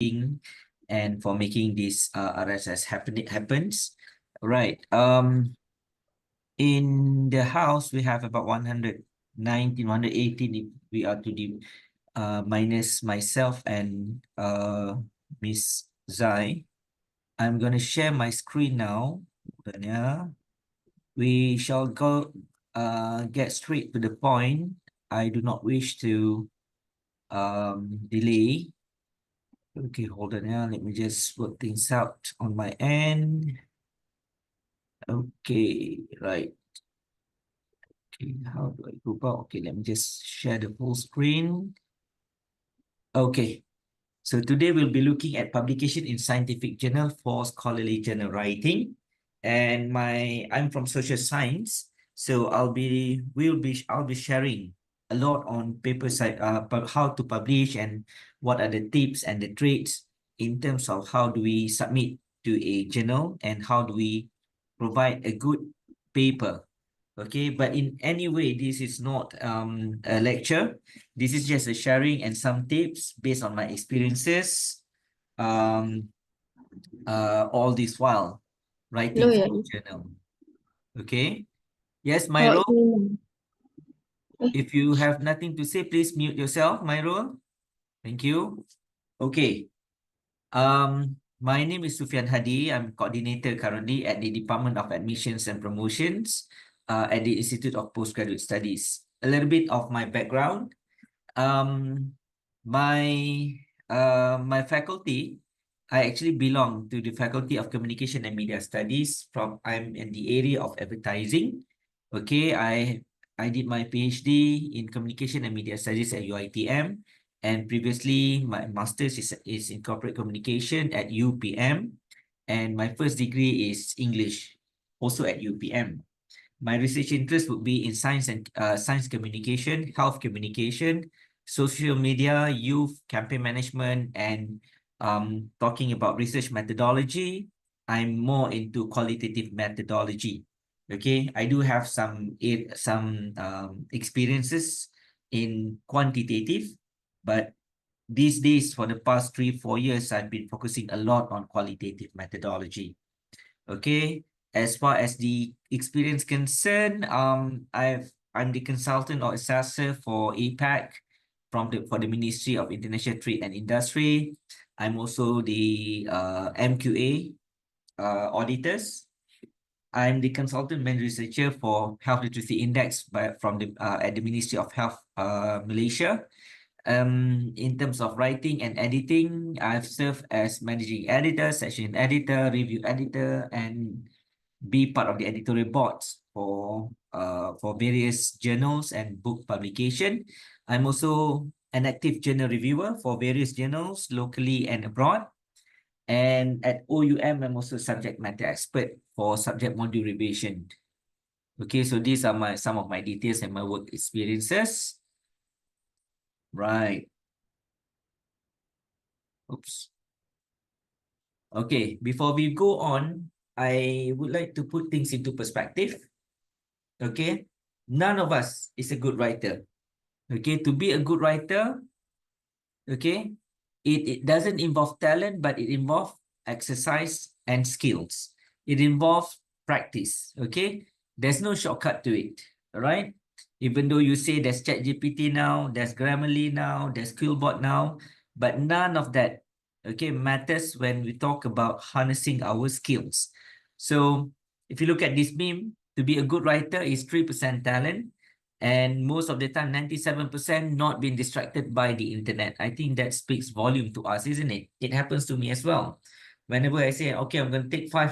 and for making this RSS happens. Right. In the house we have about 119, 118 if we are to minus myself and Miss Zai. I'm gonna share my screen now. Yeah. We shall go get straight to the point. I do not wish to delay. Okay, hold on now. Let me just work things out on my end. Okay, right. Okay, how do I go about? Okay, let me just share the full screen. Okay, so today we'll be looking at publication in scientific journal for scholarly journal writing. And I'm from social science, so I'll be sharing a lot on how to publish and what are the tips and the traits in terms of how do we submit to a journal and how do we provide a good paper. Okay, but in any way, this is not a lecture. This is just a sharing and some tips based on my experiences all this while writing Hello, for ya. the journal. Okay. Yes, Oh, Myro, ini. if you have nothing to say, please mute yourself, Myro. Thank you. Okay. My name is Suffian Hadi. I'm coordinator currently at the Department of Admissions and Promotions at the Institute of Postgraduate Studies. A little bit of my background. Um, my my faculty, I actually belong to the Faculty of Communication and Media Studies. I'm in the area of advertising. Okay, I did my PhD in Communication and Media Studies at UiTM, and previously my master's is in Corporate Communication at UPM, and my first degree is English, also at UPM. My research interest would be in science and science communication, health communication, social media, youth campaign management, and talking about research methodology. I'm more into qualitative methodology. Okay, I do have some experiences in quantitative, but these days for the past 3-4 years, I've been focusing a lot on qualitative methodology. Okay, as far as the experience concerned, I'm the consultant or assessor for APAC for the Ministry of International Trade and Industry. I'm also the MQA auditors. I'm the consultant main researcher for Health Literacy Index from the at the Ministry of Health Malaysia. In terms of writing and editing, I've served as managing editor, section editor, review editor, and be part of the editorial boards for various journals and book publication. I'm also an active journal reviewer for various journals locally and abroad. And at OUM, I'm also subject matter expert for subject module revision. Okay, so these are some of my details and my work experiences. Right. Oops. Okay, before we go on, I would like to put things into perspective. Okay, none of us is a good writer. Okay, to be a good writer, okay, it doesn't involve talent, but it involves exercise and skills. It involves practice. Okay, there's no shortcut to it. All right. Even though you say there's ChatGPT now, there's Grammarly now, there's Quillbot now, but none of that, okay, matters when we talk about harnessing our skills. So if you look at this meme, to be a good writer is 3% talent, and most of the time 97% not being distracted by the internet. I think that speaks volume to us, isn't it? It happens to me as well. Whenever I say, okay, I'm going to take 5,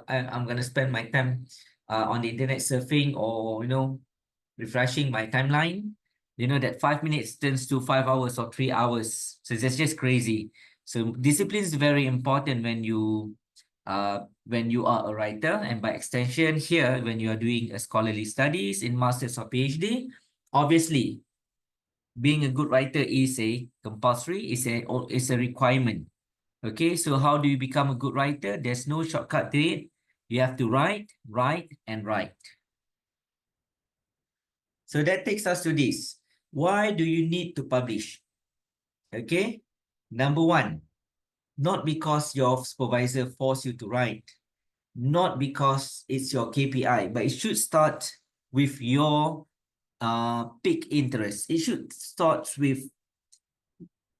I'm going to spend my time on the internet surfing or, refreshing my timeline, that 5 minutes turns to 5 hours or 3 hours. So that's just crazy. So discipline is very important when you are a writer, and by extension here, when you are doing a scholarly studies in master's or PhD, obviously being a good writer is a compulsory, is a requirement. Okay, so how do you become a good writer? There's no shortcut to it. You have to write, and write. So that takes us to this. Why do you need to publish? Okay, number one, not because your supervisor forced you to write, not because it's your KPI, but it should start with your peak interest. It should start with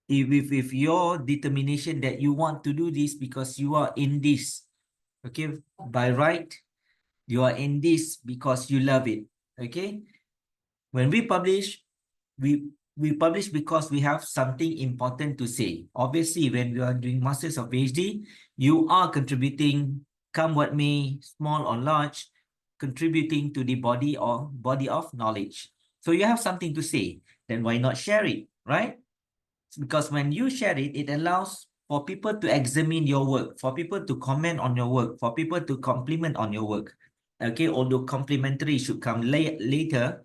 your determination that you want to do this because you are in this. Okay, by right, you are in this because you love it. Okay, when we publish because we have something important to say. Obviously, when you are doing masters or PhD, you are contributing, come what may, small or large, contributing to the body of knowledge. So you have something to say, then why not share it, right? Because when you share it, it allows for people to examine your work, for people to comment on your work, for people to compliment on your work. Okay, although complimentary should come later.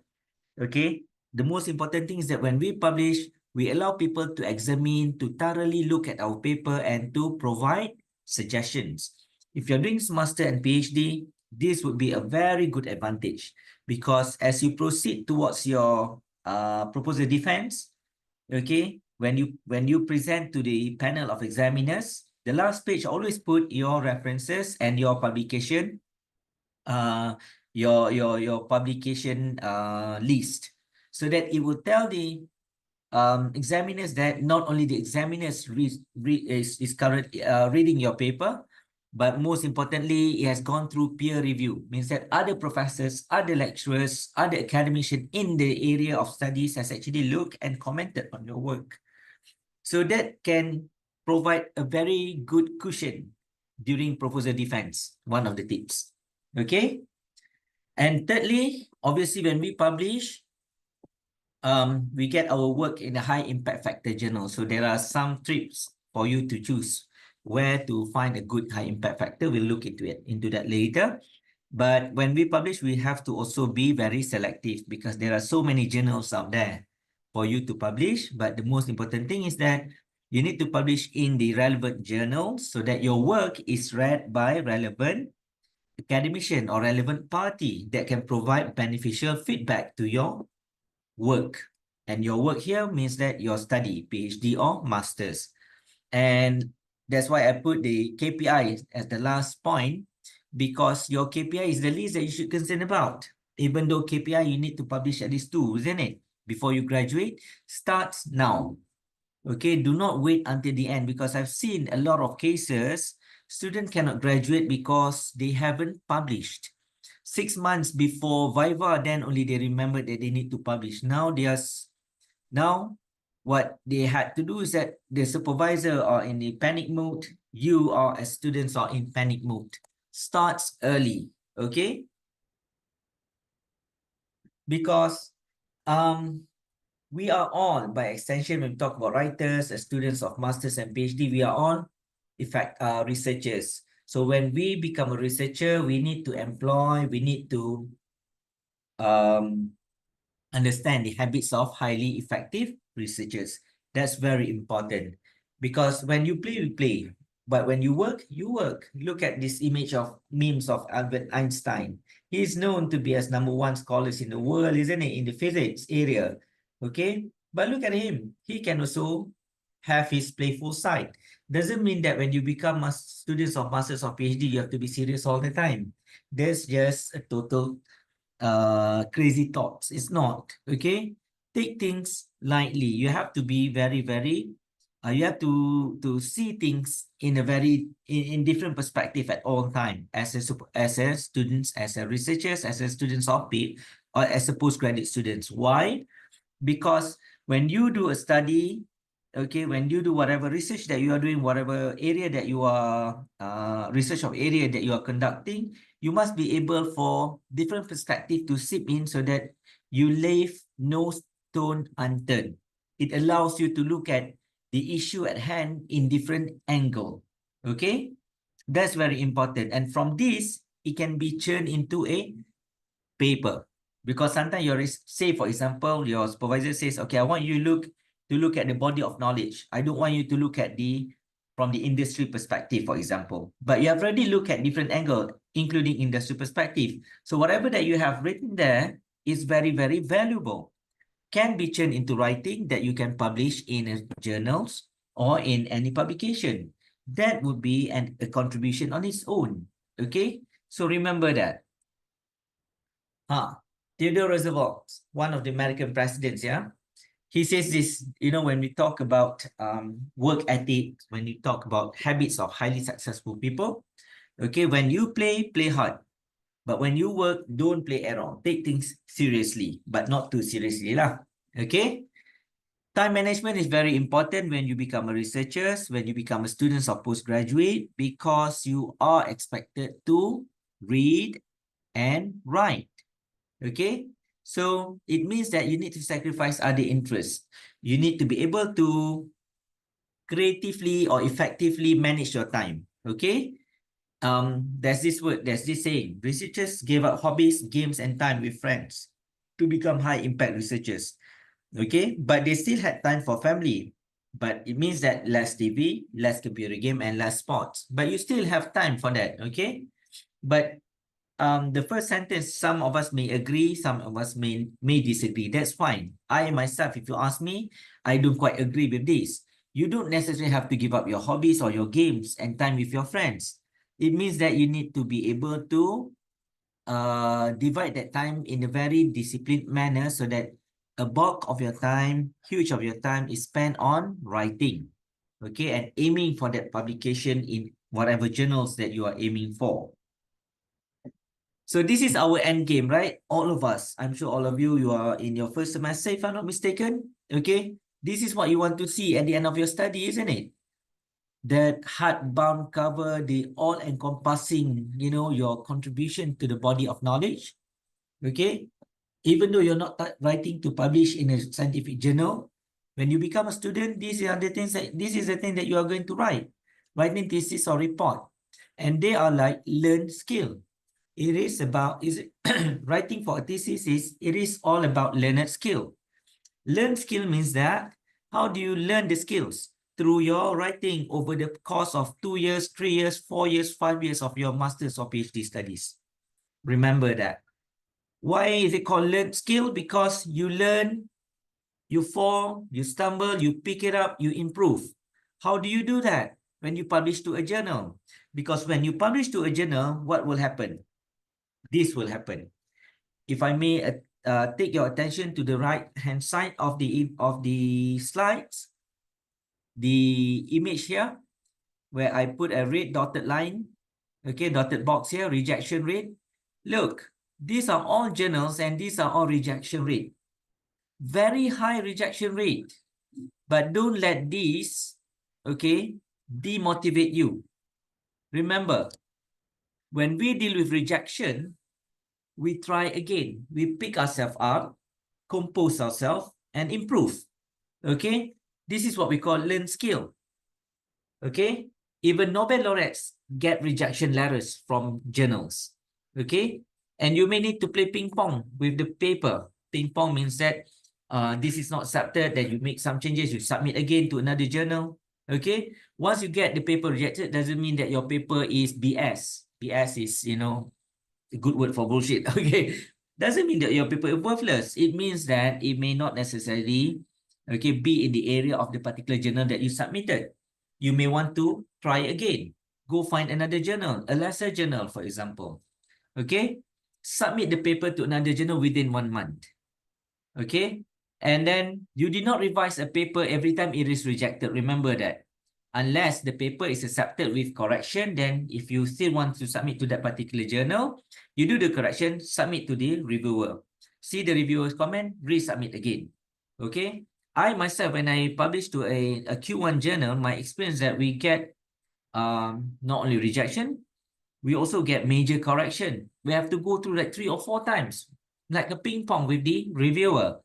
Okay, the most important thing is that when we publish, we allow people to examine, to thoroughly look at our paper and to provide suggestions. If you're doing master and PhD, this would be a very good advantage because as you proceed towards your proposal defense, okay, when you present to the panel of examiners, the last page always put your references and your publication, uh your publication list, so that it will tell the examiners that not only the examiners is current reading your paper, but most importantly, it has gone through peer review. Means that other professors, other lecturers, other academicians in the area of studies has actually looked and commented on your work. So that can provide a very good cushion during proposal defense, one of the tips. Okay. And thirdly, obviously, when we publish, we get our work in a high impact factor journal. So there are some tips for you to choose where to find a good high impact factor. We'll look into that later. But when we publish, we have to also be very selective because there are so many journals out there for you to publish. But the most important thing is that you need to publish in the relevant journals so that your work is read by relevant academician or relevant party that can provide beneficial feedback to your work. And your work here means that your study, PhD or masters. And that's why I put the KPI as the last point, because your KPI is the least that you should concern about. Even though KPI, you need to publish at least 2, isn't it? Before you graduate, start now. Okay, do not wait until the end, because I've seen a lot of cases, students cannot graduate because they haven't published. 6 months before Viva, then only they remember that they need to publish. Now what they had to do is that the supervisor are in a panic mode, you are as students are in panic mode. Starts early, okay? Because we are all, by extension, when we talk about writers, as students of masters and PhD, we are all, in fact, researchers. So when we become a researcher, we need to employ, we need to understand the habits of highly effective researchers. That's very important, because when you play, you play. But when you work, you work. Look at this image of memes of Albert Einstein. He's known to be as #1 scholars in the world, isn't it, in the physics area? Okay, but look at him. He can also have his playful side. Doesn't mean that when you become students of masters or PhD, you have to be serious all the time. There's just a total crazy thoughts. It's not, okay? Take things lightly. You have to be very, you have to see things in a in different perspective at all time, as a students, as a researchers, as a students of PhD, or as a postgraduate students. Why? Because when you do a study, okay, when you do whatever research that you are doing, whatever area that you are, research of area that you are conducting, you must be able for different perspective to seep in so that you leave no stone unturned. It allows you to look at the issue at hand in different angle, okay? That's very important. And from this, it can be turned into a paper. Because sometimes you're, say for example, your supervisor says, okay, I want you to look at the body of knowledge. I don't want you to look at from the industry perspective, for example. But you have already looked at different angle, including industry perspective. So whatever that you have written there is very valuable. Can be turned into writing that you can publish in journals or in any publication. that would be a contribution on its own. Okay, so remember that. Theodore Roosevelt, one of the American presidents, yeah, he says this, when we talk about work ethic, when we talk about habits of highly successful people, okay, when you play hard. But when you work, don't play around. Take things seriously, but not too seriously lah. Okay? Time management is very important when you become a researcher, when you become a student or postgraduate, because you are expected to read and write. Okay? So it means that you need to sacrifice other interests. You need to be able to creatively or effectively manage your time. Okay? There's this saying, researchers gave up hobbies, games, and time with friends to become high impact researchers. Okay, but they still had time for family. But it means that less TV, less computer game, and less sports. But you still have time for that, okay? But the first sentence, some of us may agree, some of us may disagree. That's fine. I myself, if you ask me, I don't quite agree with this. You don't necessarily have to give up your hobbies or your games and time with your friends. It means that you need to be able to divide that time in a very disciplined manner so that a bulk of your time, huge of your time is spent on writing, okay, and aiming for that publication in whatever journals that you are aiming for. So this is our end game, right? All of us, I'm sure all of you, you are in your first semester, if I'm not mistaken, okay? This is what you want to see at the end of your study, isn't it? That hardbound cover, the all-encompassing, your contribution to the body of knowledge, okay? Even though you're not writing to publish in a scientific journal, when you become a student, this is the thing that you are going to write. Writing thesis or report. And they are like learned skill. It is about, writing for a thesis it is all about learned skill. Learned skill means that, how do you learn the skills? Through your writing over the course of 2 years, 3 years, 4 years, 5 years of your master's or PhD studies. Remember that. Why is it called learned skill? Because you learn, you fall, you stumble, you pick it up, you improve. How do you do that? When you publish to a journal. Because when you publish to a journal, what will happen? This will happen. If I may take your attention to the right-hand side of the slides, the image here, where I put a red dotted line, okay, dotted box here, rejection rate. Look, these are all journals and these are all rejection rate. Very high rejection rate. But don't let these, okay, demotivate you. Remember, when we deal with rejection, we try again. We pick ourselves up, compose ourselves, and improve. Okay? This is what we call learned skill. Okay? Even Nobel laureates get rejection letters from journals. Okay? And you may need to play ping pong with the paper. Ping pong means that this is not accepted, then you make some changes, you submit again to another journal. Okay? Once you get the paper rejected, doesn't mean that your paper is BS. BS is, a good word for bullshit. Okay? Doesn't mean that your paper is worthless. It means that it may not necessarily, okay, be in the area of the particular journal that you submitted. You may want to try again. Go find another journal, a lesser journal, for example. Okay? Submit the paper to another journal within 1 month. Okay? And then you did not revise a paper every time it is rejected. Remember that. Unless the paper is accepted with correction, then if you still want to submit to that particular journal, you do the correction, submit to the reviewer. See the reviewer's comment, resubmit again. Okay? I myself, when I publish to a Q1 journal, my experience that we get not only rejection, we also get major correction. We have to go through like 3 or 4 times, like a ping pong with the reviewer.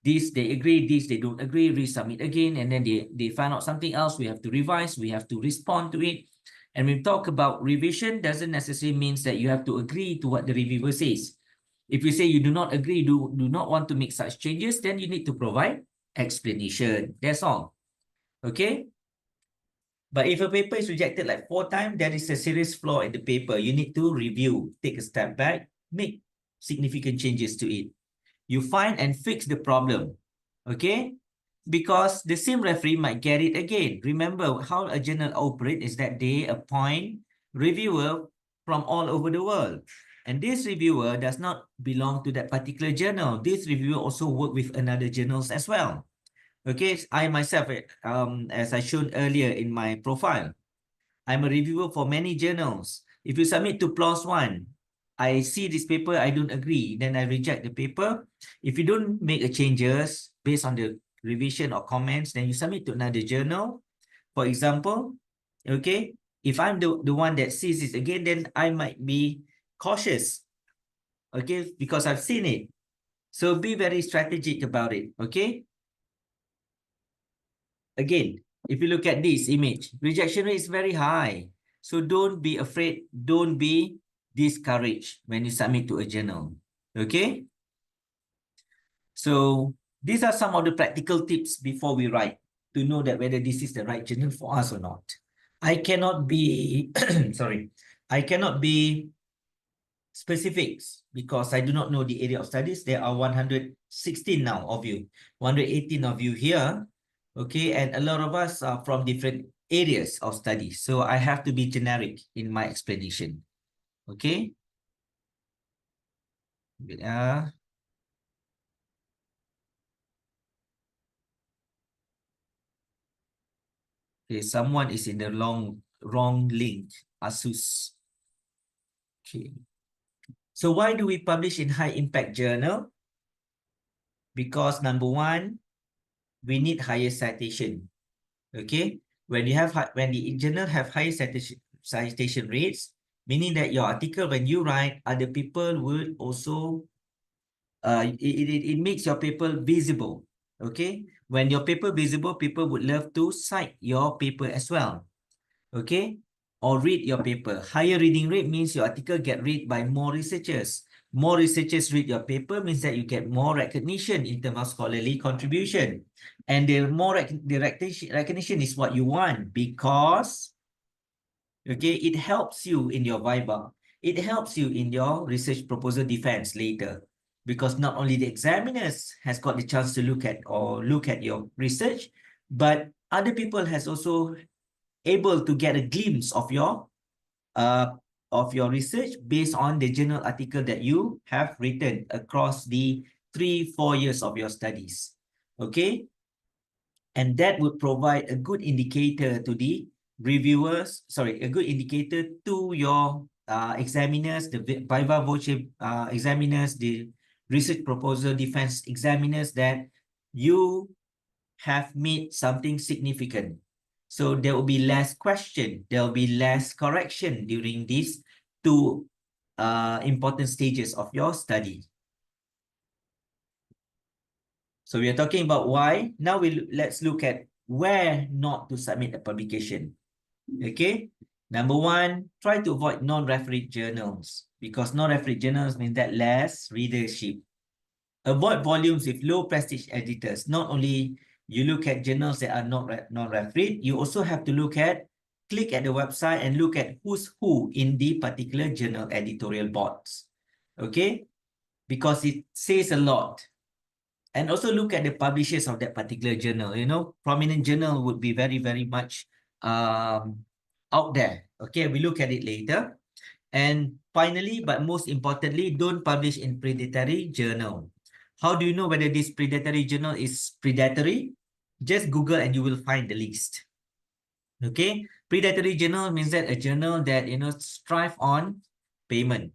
This they agree, this they don't agree, resubmit again, and then they find out something else. We have to revise, we have to respond to it. And when we talk about revision, doesn't necessarily means that you have to agree to what the reviewer says. If you say you do not agree, do not want to make such changes, then you need to provide explanation. That's all. Okay? But if a paper is rejected like 4 times, there is a serious flaw in the paper. You need to review, take a step back, make significant changes to it. You find and fix the problem. Okay? because the same referee might get it again. Remember how a journal operates is that they appoint reviewer from all over the world. And this reviewer does not belong to that particular journal. This reviewer also work with another journals as well. Okay, I myself, as I showed earlier in my profile, I'm a reviewer for many journals. If you submit to PLOS ONE, I see this paper, I don't agree, then I reject the paper. If you don't make a changes based on the revision or comments, then you submit to another journal. For example, okay, if I'm the one that sees it again, then I might be cautious, okay, because I've seen it. So be very strategic about it, okay? Again, if you look at this image, rejection rate is very high. So don't be afraid, don't be discouraged when you submit to a journal. Okay? So these are some of the practical tips before we write to know that whether this is the right journal for us or not. I cannot be, sorry, I cannot be specifics because I do not know the area of studies. There are 116 now of you, 118 of you here. Okay, and a lot of us are from different areas of study. So I have to be generic in my explanation. Okay. Okay, someone is in the wrong link. Asus. Okay. So why do we publish in high impact journal? Because number one, we need higher citation. Okay, when you have when the journal have higher citation rates, meaning that your article when you write, other people will also it makes your paper visible. Okay, when your paper visible, people would love to cite your paper as well. Okay, or read your paper. Higher reading rate means your article get read by more researchers. More researchers read your paper means that you get more recognition in terms of scholarly contribution. And the more the recognition is what you want because, okay, it helps you in your viva. It helps you in your research proposal defense later. Because not only the examiners has got the chance to look at your research, but other people has also able to get a glimpse of your research based on the journal article that you have written across the 3-4 years of your studies. Okay, and that would provide a good indicator to the reviewers, sorry, a good indicator to your examiners, the viva voce examiners, the research proposal defense examiners, that you have made something significant. So there will be less question, there will be less correction during these two important stages of your study. So we are talking about why. Now let's look at where not to submit a publication. Okay. Number one, try to avoid non-refereed journals because non-refereed journals mean that less readership. Avoid volumes with low prestige editors. Not only you look at journals that are not non-refereed, you also have to click at the website and look at who's who in the particular journal editorial boards. Okay, because it says a lot. And also look at the publishers of that particular journal. You know, prominent journal would be very, very much out there. Okay, we look at it later. And finally, but most importantly, don't publish in predatory journal. How do you know whether this predatory journal is predatory? Just Google and you will find the list. Okay, predatory journal means that a journal that, you know, strive on payment.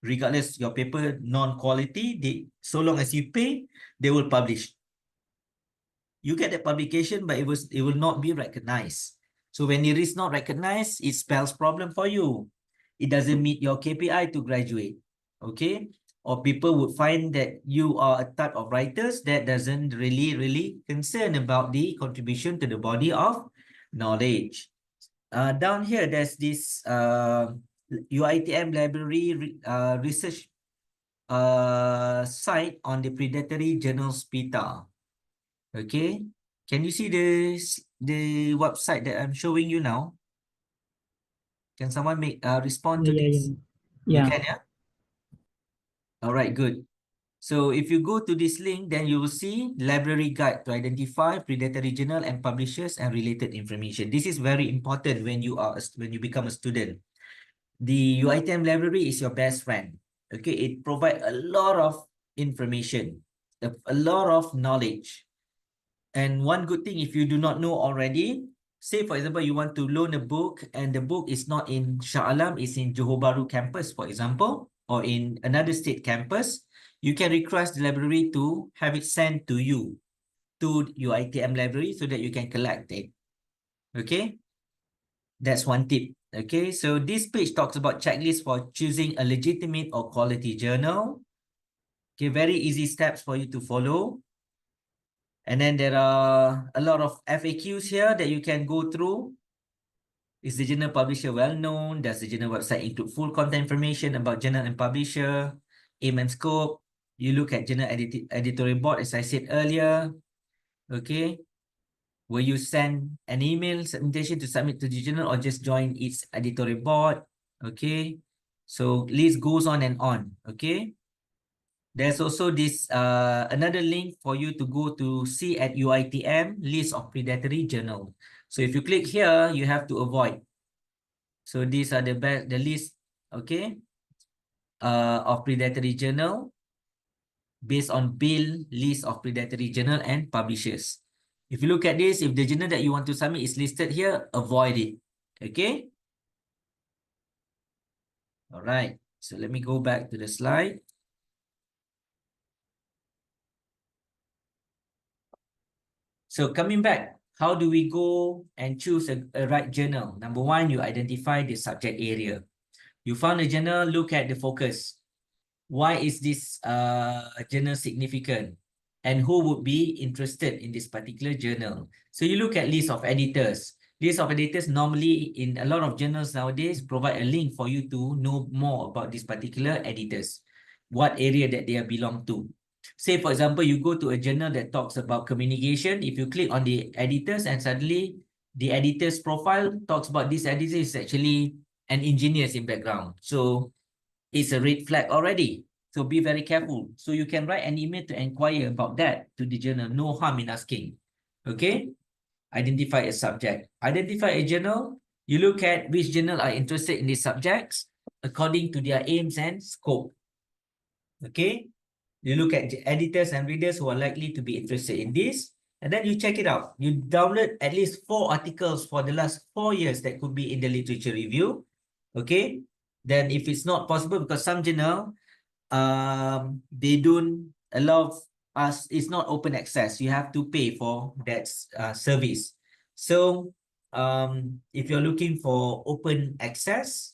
Regardless your paper non-quality, so long as you pay, they will publish. You get the publication, but it will not be recognized. So when it is not recognized, it spells problem for you. It doesn't meet your KPI to graduate. Okay, or people would find that you are a type of writers that doesn't really concern about the contribution to the body of knowledge. Down here, there's this UITM library research site on the predatory journals PETA. Okay, can you see the website that I'm showing you now? Can someone respond to Yeah, this? yeah. You Yeah. can, yeah? All right, good. So if you go to this link, then you will see library guide to identify predatory journal and publishers and related information. This is very important when you become a student. The UiTM library is your best friend. Okay, it provides a lot of information, a lot of knowledge. And one good thing, if you do not know already, say for example, you want to loan a book and the book is not in Shah Alam, it's in Johor Bahru campus, for example, or in another state campus, you can request the library to have it sent to you, to your ITM library, so that you can collect it. Okay, that's one tip. Okay, so this page talks about checklist for choosing a legitimate or quality journal. Okay, very easy steps for you to follow. And then there are a lot of FAQs here that you can go through. Is the journal publisher well known? Does the journal website include full content information about journal and publisher? Aim and scope. You look at journal editorial board, as I said earlier. Okay. Will you send an email invitation to submit to the journal or just join its editorial board? Okay. So list goes on and on. Okay. There's also this another link for you to go to see at UiTM list of predatory journal. So if you click here, you have to avoid. So these are the list, okay, of predatory journal based on bill list of predatory journal and publishers. If you look at this, if the journal that you want to submit is listed here, avoid it. Okay. All right. So let me go back to the slide. So coming back, how do we go and choose a right journal? Number one, you identify the subject area. You found a journal, look at the focus. Why is this journal significant? And who would be interested in this particular journal? So you look at list of editors. List of editors normally in a lot of journals nowadays provide a link for you to know more about this particular editors, what area that they belong to. Say, for example, you go to a journal that talks about communication. If you click on the editors and suddenly the editor's profile talks about this editor is actually an engineer in background. So it's a red flag already. So be very careful. So you can write an email to inquire about that to the journal. No harm in asking. Okay. Identify a subject. Identify a journal. You look at which journal are interested in these subjects according to their aims and scope. Okay. You look at editors and readers who are likely to be interested in this, and then you check it out. You download at least 4 articles for the last 4 years that could be in the literature review. Okay. Then if it's not possible, because some journal, they don't allow us, it's not open access. You have to pay for that service. So if you're looking for open access,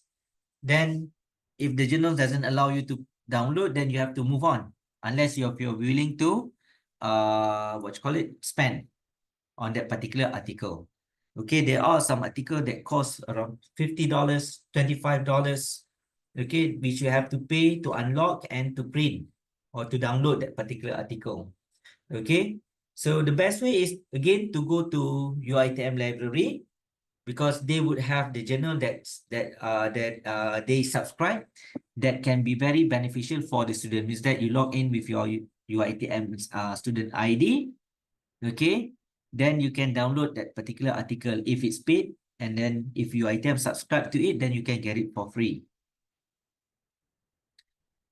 then if the journal doesn't allow you to download, then you have to move on, unless you're willing to spend on that particular article. Okay, there are some articles that cost around $50, $25, okay, which you have to pay to unlock and to print or to download that particular article. Okay, so the best way is again to go to UiTM library, because they would have the journal that they subscribe that can be very beneficial for the student. Means that you log in with your UiTM student ID, okay, then you can download that particular article if it's paid, and then if UiTM subscribe to it, then you can get it for free.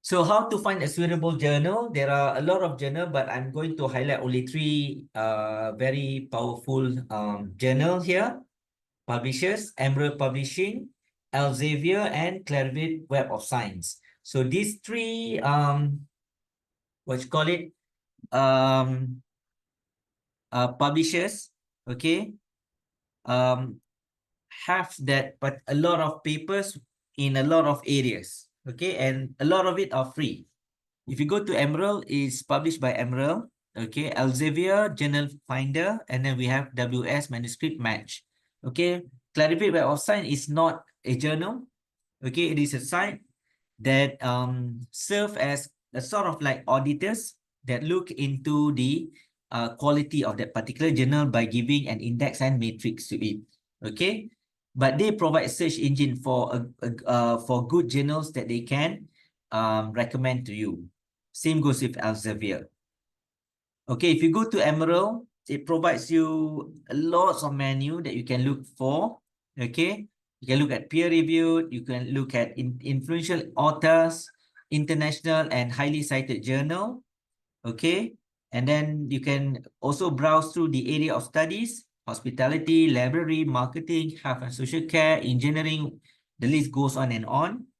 So how to find a suitable journal? There are a lot of journal, but I'm going to highlight only 3 very powerful journal here. Publishers: Emerald Publishing, Elsevier, and Clarivate Web of Science. So these 3 publishers, okay, have that, but a lot of papers in a lot of areas, okay, and a lot of it are free. If you go to Emerald, it's published by Emerald, okay, Elsevier, Journal Finder, and then we have WS Manuscript Match, okay. Clarivate Web of Science is not a journal, okay, it is a site that serve as a sort of like auditors that look into the quality of that particular journal by giving an index and matrix to it, okay. But they provide a search engine for good journals that they can recommend to you. Same goes with Elsevier. Okay, if you go to Emerald, it provides you lots of menu that you can look for. Okay, you can look at peer reviewed, you can look at influential authors, international and highly cited journal. Okay, and then you can also browse through the area of studies, hospitality, library, marketing, health and social care, engineering. The list goes on and on.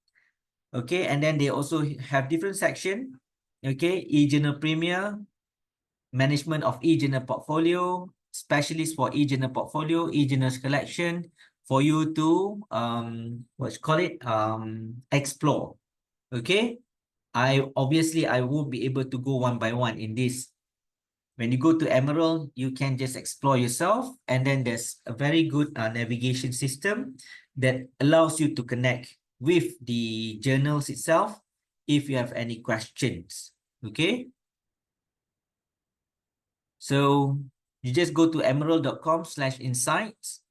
Okay, and then they also have different section. Okay, e-journal premier, management of e-journal portfolio, specialist for e-journal portfolio, e-journals collection for you to explore. Okay, I won't be able to go one by one in this. When you go to Emerald, you can just explore yourself, and then there's a very good navigation system that allows you to connect with the journals itself if you have any questions. Okay, so you just go to emerald.com/insights.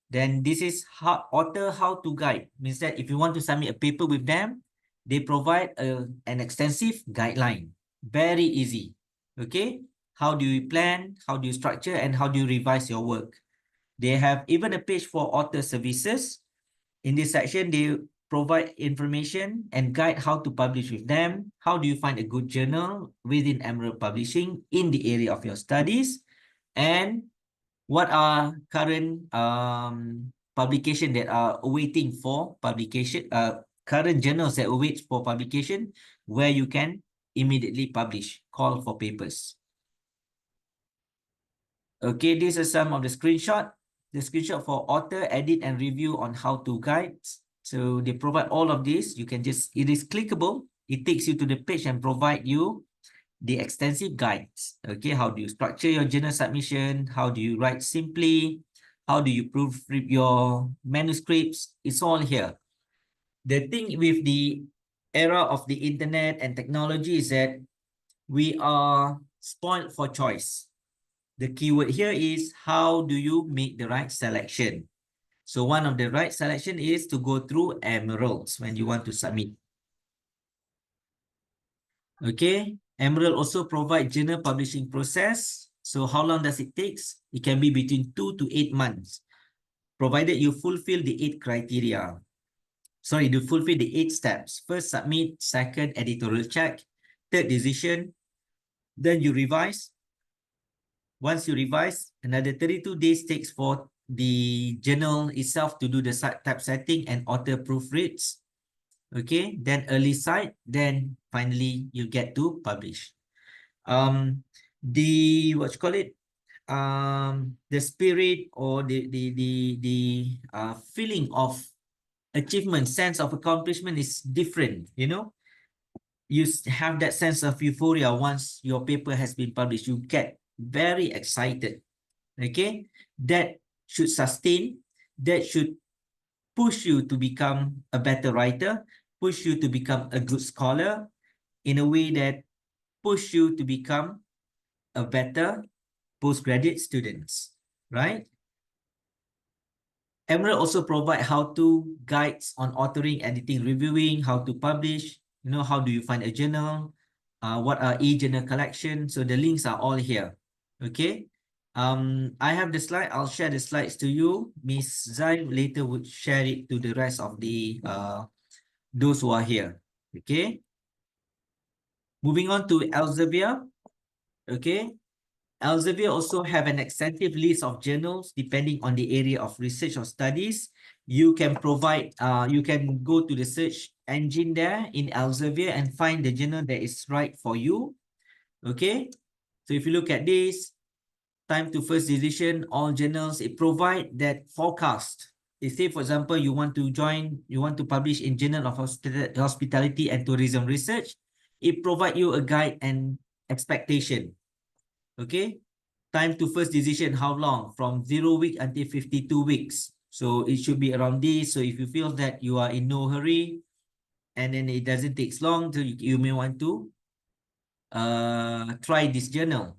Then this is author how-to guide. Means that if you want to submit a paper with them, they provide an extensive guideline. Very easy. Okay. How do you plan? How do you structure? And how do you revise your work? They have even a page for author services. In this section, they provide information and guide how to publish with them. How do you find a good journal within Emerald Publishing in the area of your studies? And what are current publication that are awaiting for publication, current journals that await for publication, where you can immediately publish, call for papers. Okay, these are some of the screenshot. The screenshot for author, edit, and review on how to guides. So they provide all of this. You can just, it is clickable. It takes you to the page and provide you the extensive guides. Okay, how do you structure your journal submission? How do you write simply? How do you proofread your manuscripts? It's all here. The thing with the era of the internet and technology is that we are spoiled for choice. The keyword here is how do you make the right selection? So one of the right selection is to go through Emeralds when you want to submit. Okay, Emerald also provide journal publishing process. So how long does it take? It can be between 2 to 8 months, provided you fulfill the 8 criteria. Sorry, you fulfill the 8 steps. First, submit. Second, editorial check. Third, decision. Then you revise. Once you revise, another 32 days takes for the journal itself to do the typesetting and author proofreads. Okay, then early cite, then finally you get to publish. The the spirit or the feeling of achievement, sense of accomplishment is different. You know, you have that sense of euphoria once your paper has been published. You get very excited. Okay, that should sustain. That should push you to become a better writer, push you to become a good scholar, in a way that push you to become a better postgraduate students, right? Emerald also provide how-to guides on authoring, editing, reviewing, how to publish, you know, how do you find a journal, what are e-journal collection. So the links are all here, okay? I have the slide. I'll share the slides to you. Miss Zai later would share it to the rest of the those who are here, okay? Moving on to Elsevier, okay? Elsevier also have an extensive list of journals depending on the area of research or studies. You can provide, you can go to the search engine there in Elsevier and find the journal that is right for you. Okay, so if you look at this, time to first decision, all journals, it provide that forecast. They say, for example, you want to publish in Journal of Hospitality and Tourism Research. It provide you a guide and expectation. Okay, time to first decision, how long? From 0 week until 52 weeks. So it should be around this. So if you feel that you are in no hurry and then it doesn't take long, so you may want to try this journal.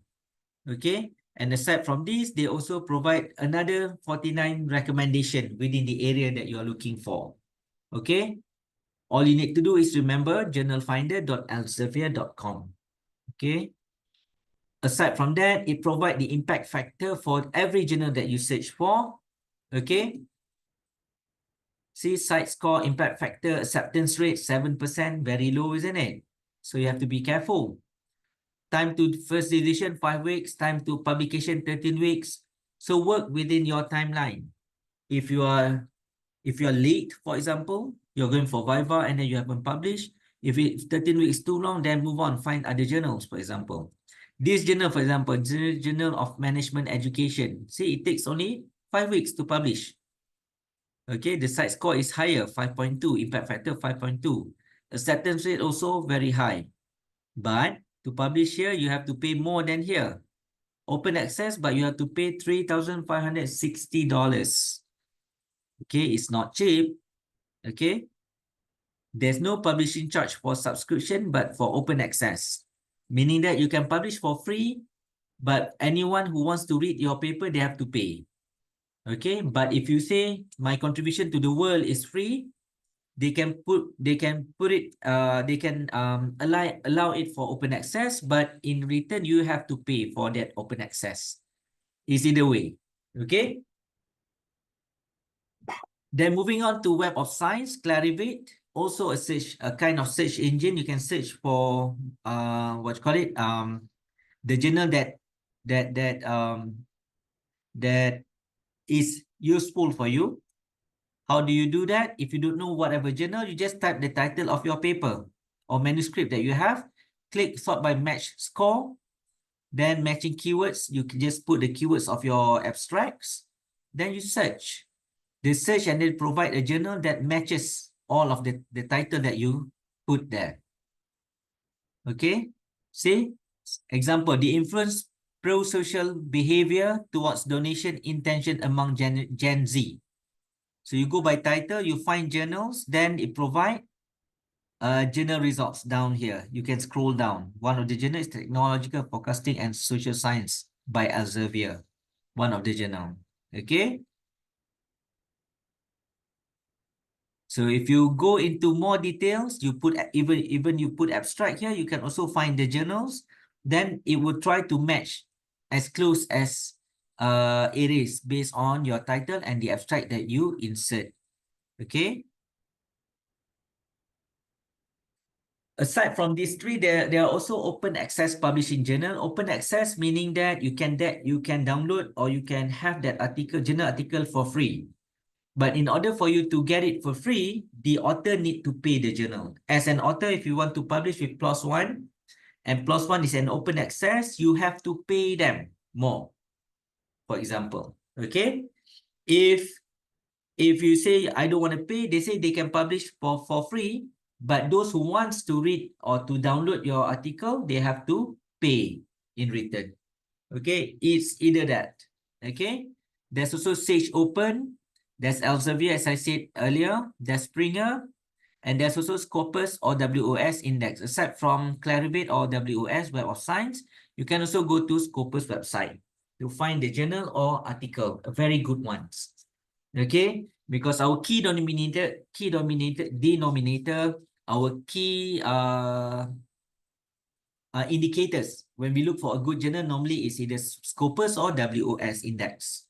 Okay, and aside from this, they also provide another 49 recommendation within the area that you are looking for. Okay, all you need to do is remember journalfinder.elsevier.com. Okay. Aside from that, it provides the impact factor for every journal that you search for. Okay. See, site score, impact factor, acceptance rate, 7%, very low, isn't it? So you have to be careful. Time to first edition, 5 weeks. Time to publication, 13 weeks. So work within your timeline. If you are late, for example, you're going for Viva and then you haven't published. If it's 13 weeks too long, then move on, find other journals, for example. This journal, for example, Journal of Management Education. See, it takes only 5 weeks to publish. Okay, the site score is higher, 5.2, impact factor 5.2. Acceptance rate also very high. But to publish here, you have to pay more than here. Open access, but you have to pay $3,560. Okay, it's not cheap. Okay, there's no publishing charge for subscription, but for open access, meaning that you can publish for free, but anyone who wants to read your paper, they have to pay. Okay, but if you say my contribution to the world is free, they can put it they can allow it for open access, but in return you have to pay for that open access. It's either way. Okay. Then moving on to Web of Science, Clarivate, also a kind of search engine. You can search for what you call it, the journal that is useful for you. How do you do that? If you don't know whatever journal, you just type the title of your paper or manuscript that you have, click sort by match score, then matching keywords. You can just put the keywords of your abstracts, then you search. They search and they provide a journal that matches all of the title that you put there. Okay, see, example, the influence pro-social behavior towards donation intention among Gen Z. So you go by title, you find journals, then it provide journal results down here. You can scroll down. One of the journals is Technological Forecasting and Social Science by Elsevier. One of the journal. Okay. So if you go into more details, you put even you put abstract here, you can also find the journals. Then it will try to match as close as it is based on your title and the abstract that you insert. Okay. Aside from these three, there are also open access publishing journal. Open access meaning that you can download or you can have that journal article for free. But in order for you to get it for free, the author need to pay the journal. As an author, if you want to publish with PLOS ONE, and PLOS ONE is an open access, you have to pay them more, for example. Okay? If you say, I don't want to pay, they say they can publish for free, but those who wants to read or to download your article, they have to pay in return. Okay? It's either that. Okay? There's also Sage Open. There's Elsevier, as I said earlier. There's Springer. And there's also Scopus or WOS Index. Aside from Clarivate or WOS, Web of Science, you can also go to Scopus website to find the journal or article, a very good ones. Okay? Because our key denominator, our key indicators when we look for a good journal normally is either Scopus or WOS Index.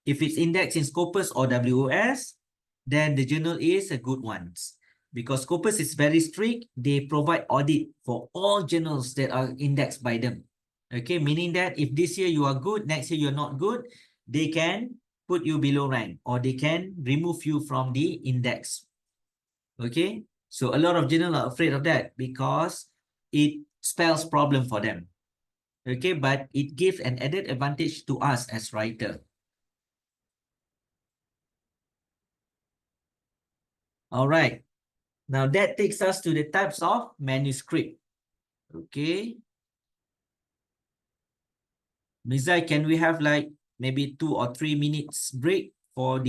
If it's indexed in Scopus or WOS, then the journal is a good one. Because Scopus is very strict, they provide audit for all journals that are indexed by them. Okay, meaning that if this year you are good, next year you're not good, they can put you below rank or they can remove you from the index. Okay, so a lot of journals are afraid of that because it spells problem for them. Okay, but it gives an added advantage to us as writer. All right. Now that takes us to the types of manuscript. Okay. Mizai, can we have like maybe 2 or 3 minutes break for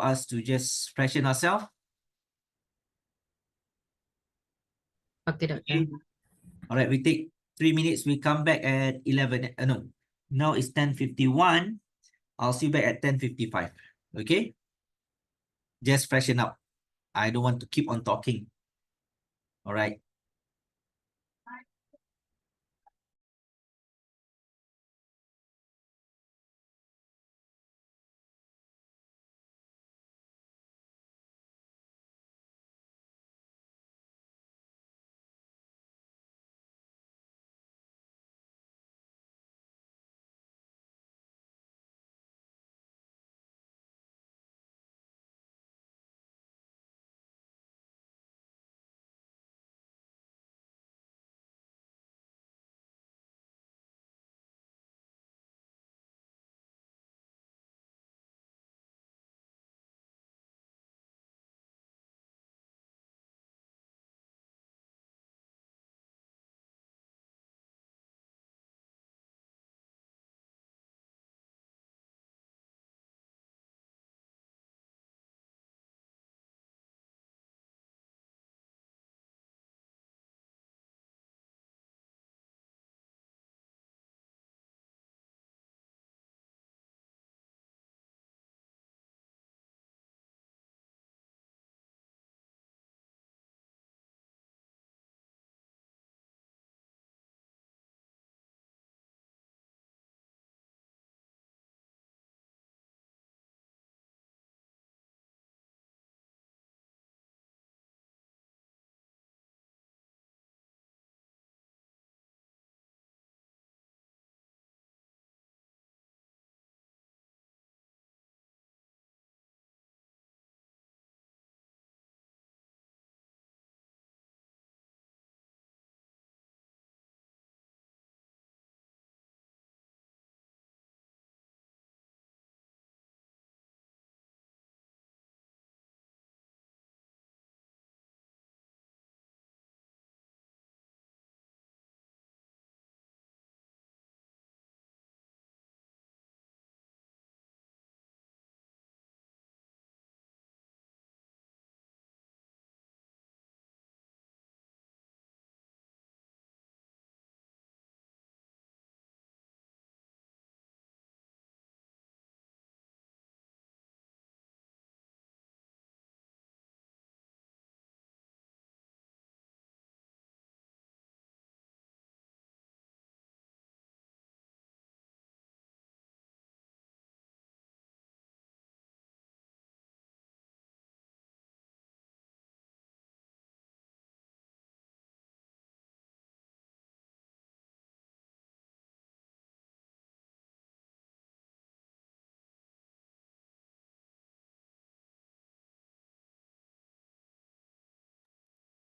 us to just freshen ourselves? Okay, Doctor. Okay. All right, we take 3 minutes. We come back at 11. No, now it's 10:51. I'll see you back at 10:55. Okay. Just freshen up. I don't want to keep on talking. All right.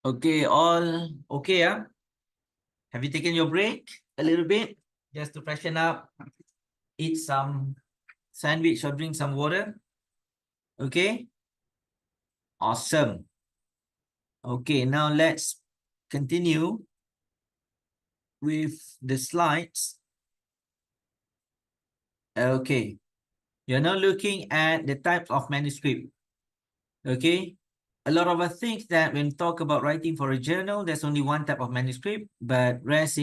Okay, all okay, yeah? Have you taken your break a little bit just to freshen up, eat some sandwich or drink some water? Okay, awesome. Okay, now let's continue with the slides. Okay, you're now looking at the types of manuscript. Okay, a lot of us think that when we talk about writing for a journal, there's only one type of manuscript, but rest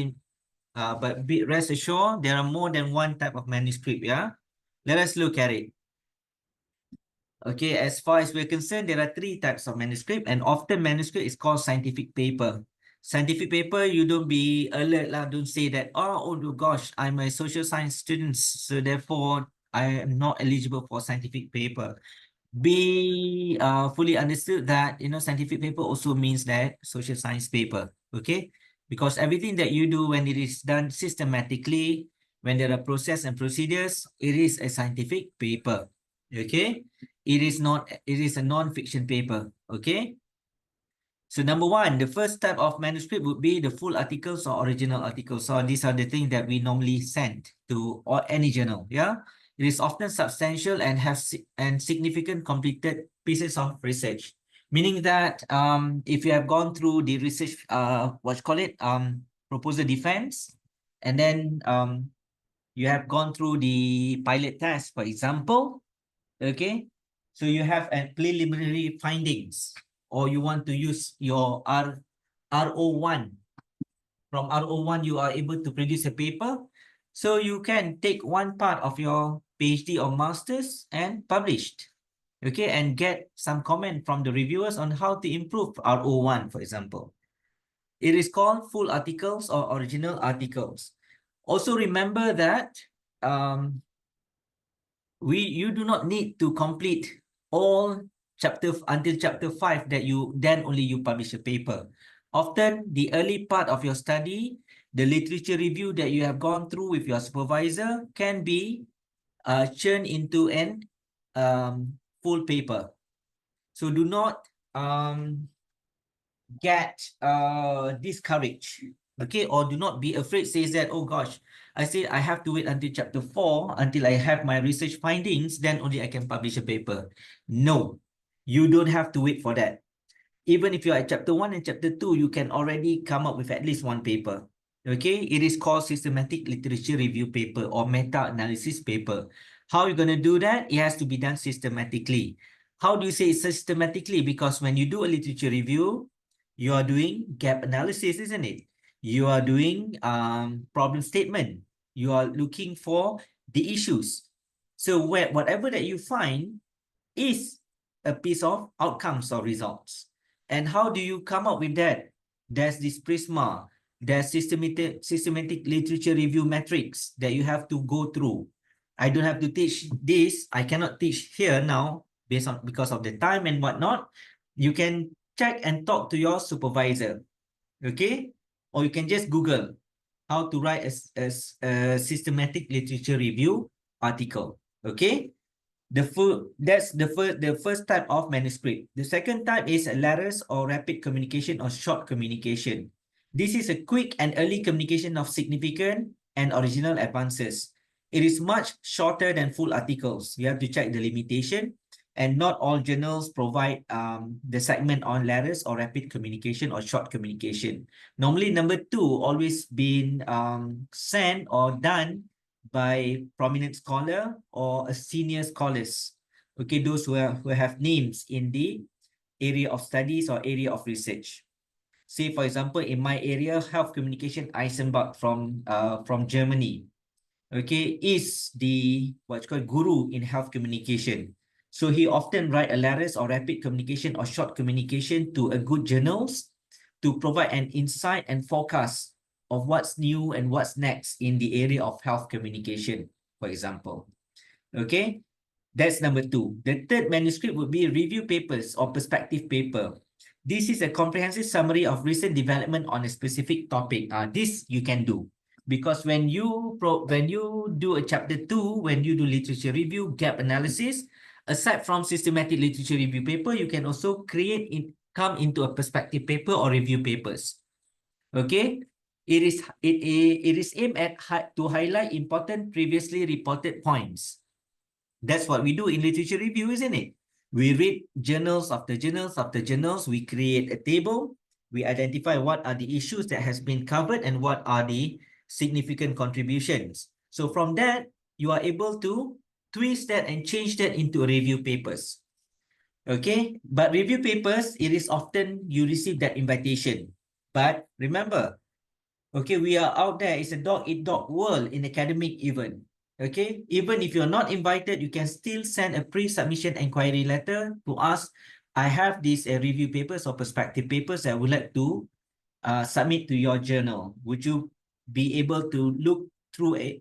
assured, there are more than one type of manuscript. Yeah, let us look at it. Okay, as far as we're concerned, there are three types of manuscript, and often manuscript is called scientific paper. Scientific paper, you don't be alert lah. Don't say that, oh gosh, I'm a social science student, so therefore I am not eligible for scientific paper. Be fully understood that, you know, scientific paper also means that social science paper, okay? Because everything that you do when it is done systematically, when there are process and procedures, it is a scientific paper, okay? It is not, it is a non-fiction paper, okay? So number one, the first type of manuscript would be the full articles or original articles. So these are the things that we normally send to or any journal, yeah? It is often substantial and and significant completed pieces of research. Meaning that if you have gone through the research, what you call it, proposal defense, and then you have gone through the pilot test, for example, okay? So you have a preliminary findings, or you want to use your RO1. From RO1, you are able to produce a paper. So you can take one part of your PhD or master's and published, okay? And get some comment from the reviewers on how to improve RO1, for example. It is called full articles or original articles. Also remember that you do not need to complete all chapter until chapter 5 that you then only you publish a paper. Often the early part of your study, the literature review that you have gone through with your supervisor can be churned into an full paper. So do not get discouraged, okay? Or do not be afraid, says that, oh gosh, I say I have to wait until chapter 4 until I have my research findings, then only I can publish a paper. No, you don't have to wait for that. Even if you are at chapter 1 and chapter 2, you can already come up with at least one paper. Okay, it is called systematic literature review paper or meta-analysis paper. How are you going to do that? It has to be done systematically. How do you say systematically? Because when you do a literature review, you are doing gap analysis, isn't it? You are doing problem statement. You are looking for the issues. So whatever that you find is a piece of outcomes or results. And how do you come up with that? There's this prisma, there's systematic literature review metrics that you have to go through. I don't have to teach this. I cannot teach here now because of the time and whatnot. You can check and talk to your supervisor, okay? Or you can just Google how to write a systematic literature review article, okay? That's the first type of manuscript. The second type is letters or rapid communication or short communication. This is a quick and early communication of significant and original advances. It is much shorter than full articles. You have to check the limitation, and not all journals provide the segment on letters or rapid communication or short communication. Normally, number 2 always been sent or done by prominent scholar or a senior scholars. Okay, those who have names in the area of studies or area of research. Say, for example, in my area, health communication, Eisenbach from Germany, okay, is the what's called guru in health communication. So he often write a letters or rapid communication or short communication to a good journals to provide an insight and forecast of what's new and what's next in the area of health communication, for example. Okay, that's number 2. The third manuscript would be review papers or perspective paper. This is a comprehensive summary of recent development on a specific topic. This you can do. Because when you do a chapter 2, when you do literature review, gap analysis, aside from systematic literature review paper, you can also create come into a perspective paper or review papers. Okay, it is aimed at to highlight important previously reported points. That's what we do in literature review, isn't it? We read journals after journals after journals. We create a table. We identify what are the issues that has been covered and what are the significant contributions. So from that, you are able to twist that and change that into review papers. Okay, but review papers, it is often you receive that invitation. But remember, okay, we are out there. It's a dog-eat-dog world in academic even. Okay, even if you're not invited, you can still send a pre-submission inquiry letter to us. I have these review papers or perspective papers I would like to submit to your journal. Would you be able to look through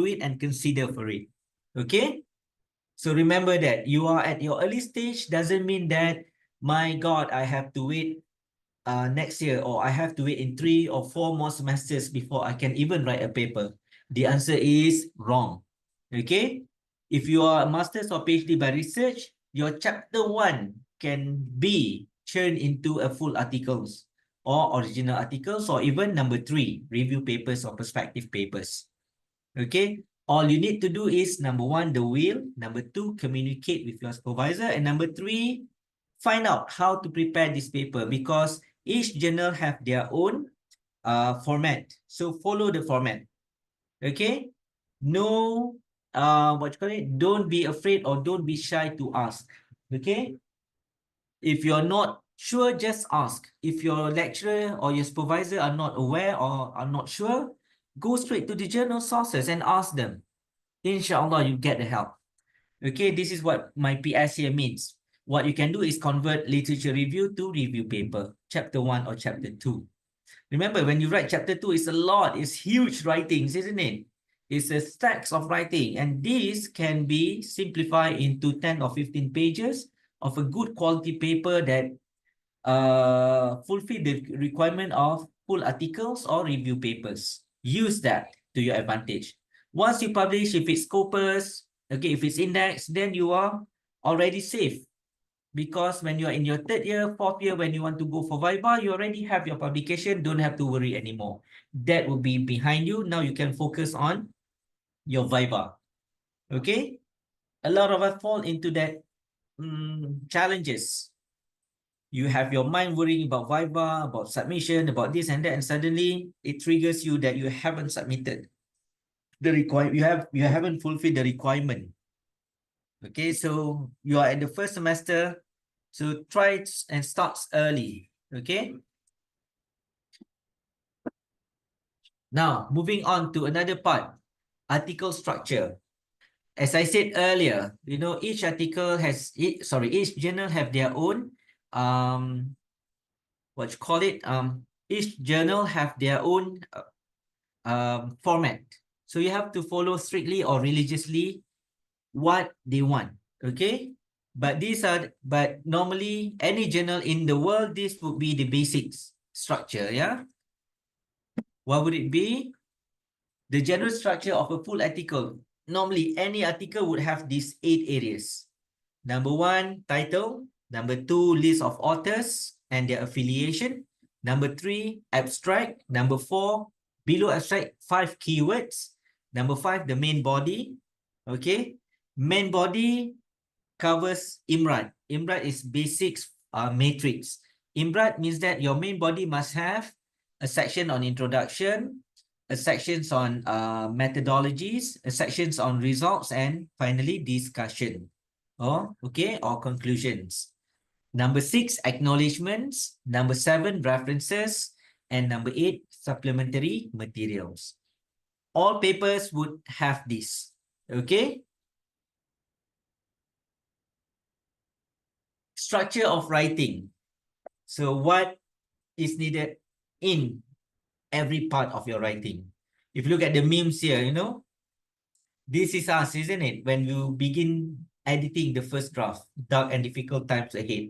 it and consider for it? Okay. So remember that you are at your early stage doesn't mean that, my God, I have to wait next year, or I have to wait in 3 or 4 more semesters before I can even write a paper. The answer is wrong. Okay? If you are a master's or PhD by research, your chapter 1 can be turned into a full articles or original articles, or even number 3, review papers or perspective papers. Okay? All you need to do is number 1, the will. Number 2, communicate with your supervisor. And number 3, find out how to prepare this paper, because each journal have their own format. So follow the format. Okay? No, what you call it? Don't be afraid or don't be shy to ask. Okay? If you're not sure, just ask. If your lecturer or your supervisor are not aware or are not sure, go straight to the journal sources and ask them. Inshallah, you get the help. Okay, this is what my PS here means. What you can do is convert literature review to review paper, chapter 1 or chapter 2. Remember, when you write chapter 2, it's a lot, it's huge writings, isn't it? It's a stacks of writing, and this can be simplified into 10 or 15 pages of a good quality paper that fulfill the requirement of full articles or review papers. Use that to your advantage. Once you publish, if it's Scopus, okay, if it's index, then you are already safe. Because when you're in your 3rd year, 4th year, when you want to go for Viva, you already have your publication, don't have to worry anymore. That will be behind you. Now you can focus on your Viva. Okay? A lot of us fall into that challenges. You have your mind worrying about Viva, about submission, about this and that, and suddenly it triggers you that you haven't submitted the requirement. You haven't fulfilled the requirement. Okay, so you are at the 1st semester, so try and start early. Okay. Now, moving on to another part, article structure. As I said earlier, you know, each article has, each journal have their own, what you call it, each journal have their own format. So you have to follow strictly or religiously what they want, okay? But normally any journal in the world, this would be the basics structure, yeah? What would it be? The general structure of a full article. Normally, any article would have these 8 areas. Number 1, title. Number 2, list of authors and their affiliation. Number 3, abstract. Number 4, below abstract, 5 keywords. Number 5, the main body. Okay. Main body covers IMRAT. IMRAT is basics matrix. IMRAT means that your main body must have a section on introduction, a sections on methodologies, a sections on results, and finally discussion. Oh, okay, or conclusions. Number 6, acknowledgements. Number 7, references. And number 8, supplementary materials. All papers would have this. Okay. Structure of writing. So what is needed in every part of your writing? If you look at the memes here, you know, this is us, isn't it? When you begin editing the first draft, dark and difficult times ahead.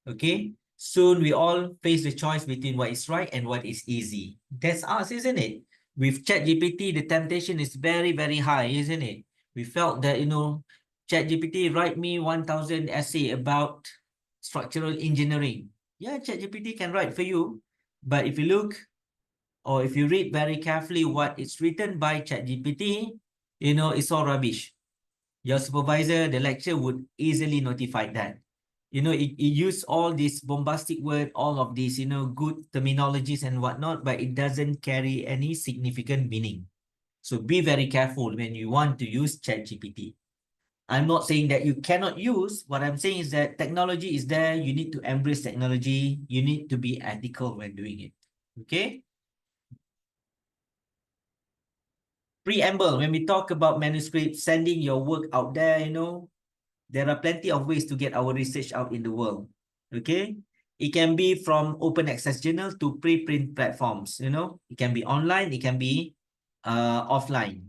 Okay. Soon we all face the choice between what is right and what is easy. That's us, isn't it? With ChatGPT, the temptation is very, very high, isn't it? We felt that, you know, ChatGPT write me 1,000 essay about structural engineering. Yeah, ChatGPT can write for you, but if you look or if you read very carefully what is written by ChatGPT, it's all rubbish. Your supervisor, the lecturer would easily notify that. It use all this bombastic word, all of these, good terminologies and whatnot, but it doesn't carry any significant meaning. So be very careful when you want to use ChatGPT. I'm not saying that you cannot use. What I'm saying is that technology is there. You need to embrace technology. You need to be ethical when doing it. Okay? Preamble, when we talk about manuscripts, sending your work out there, there are plenty of ways to get our research out in the world. Okay? It can be from open access journal to preprint platforms, It can be online, it can be offline.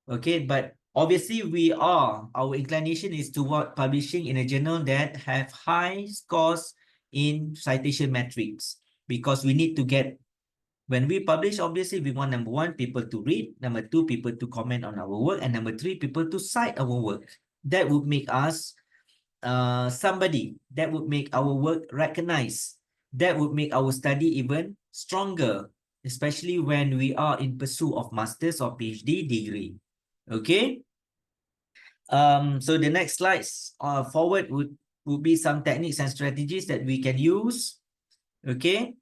Okay, but obviously our inclination is toward publishing in a journal that have high scores in citation metrics, because we need to get, when we publish, obviously we want, number one, people to read, number two, people to comment on our work, and number three, people to cite our work. That would make us somebody, that would make our work recognized, that would make our study even stronger, especially when we are in pursuit of master's or PhD degree. Okay. So the next slides forward would be some techniques and strategies that we can use. Okay.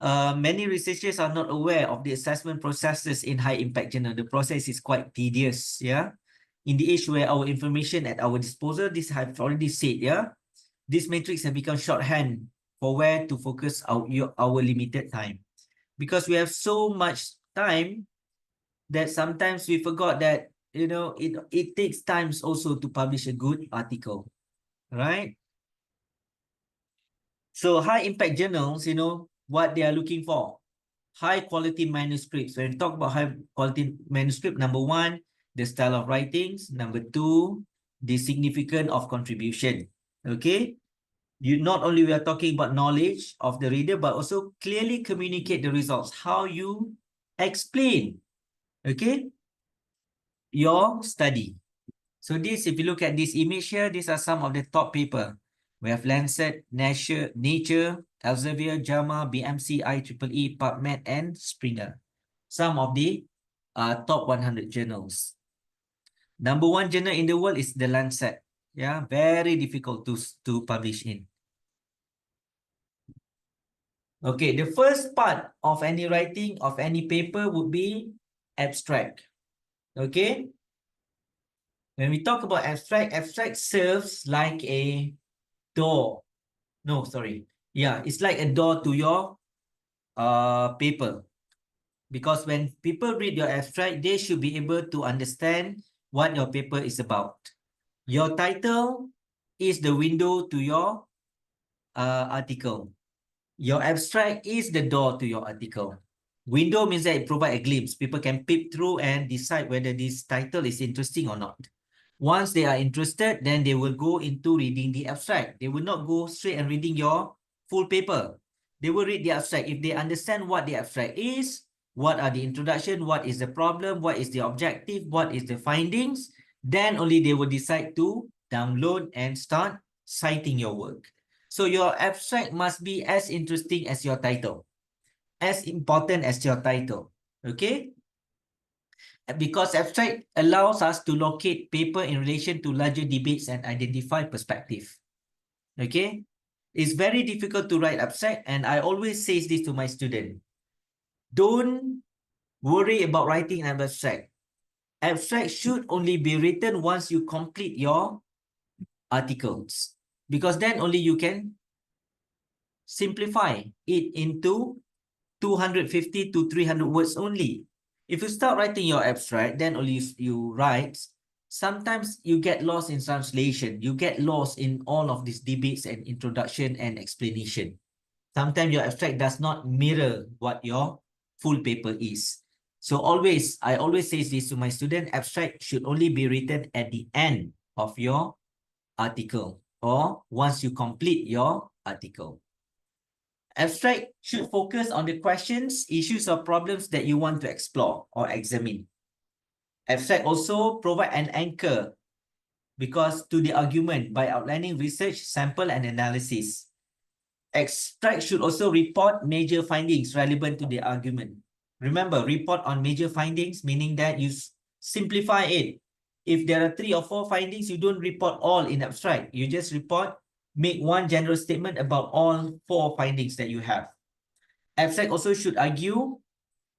Many researchers are not aware of the assessment processes in high impact journal. The process is quite tedious. Yeah. In the age where our information at our disposal, this I've already said. Yeah. These metrics have become shorthand for where to focus our limited time, because we have so much time that sometimes we forgot that it takes times also to publish a good article, right? So high impact journals, what they are looking for: high quality manuscripts. When we talk about high quality manuscript, number one, the style of writings. Number two, the significance of contribution. Okay, you not only we are talking about knowledge of the reader, but also clearly communicate the results, how you explain, okay, your study. So this, if you look at this image here, these are some of the top paper. We have Lancet, Nature, Elsevier, JAMA, BMC, IEEE, PubMed, and Springer. Some of the top 100 journals. Number one journal in the world is the Lancet. Yeah, very difficult to publish in. Okay, the first part of any writing of any paper would be abstract. Okay, when we talk about abstract, abstract serves like a door. No, sorry. Yeah, it's like a door to your paper. Because when people read your abstract, they should be able to understand what your paper is about. Your title is the window to your article. Your abstract is the door to your article. Window means that it provides a glimpse. People can peep through and decide whether this title is interesting or not. Once they are interested, then they will go into reading the abstract. They will not go straight and reading your full paper. They will read the abstract. If they understand what the abstract is, what are the introduction, what is the problem, what is the objective, what is the findings, then only they will decide to download and start citing your work. So your abstract must be as interesting as your title, as important as your title. Okay? Because abstract allows us to locate paper in relation to larger debates and identify perspective. Okay? It's very difficult to write abstract, and I always say this to my student. Don't worry about writing an abstract. Abstract should only be written once you complete your articles, because then only you can simplify it into 250 to 300 words only. If you start writing your abstract, then only you write, sometimes you get lost in translation. You get lost in all of these debates and introduction and explanation. Sometimes your abstract does not mirror what your full paper is. So I always say this to my student: abstract should only be written at the end of your article or once you complete your article. Abstract should focus on the questions, issues, or problems that you want to explore or examine. Abstract also provide an anchor because to the argument by outlining research, sample, and analysis. Abstract should also report major findings relevant to the argument. Remember, report on major findings, meaning that you simplify it. If there are 3 or 4 findings, you don't report all in abstract. You just make one general statement about all 4 findings that you have. Abstract also should argue,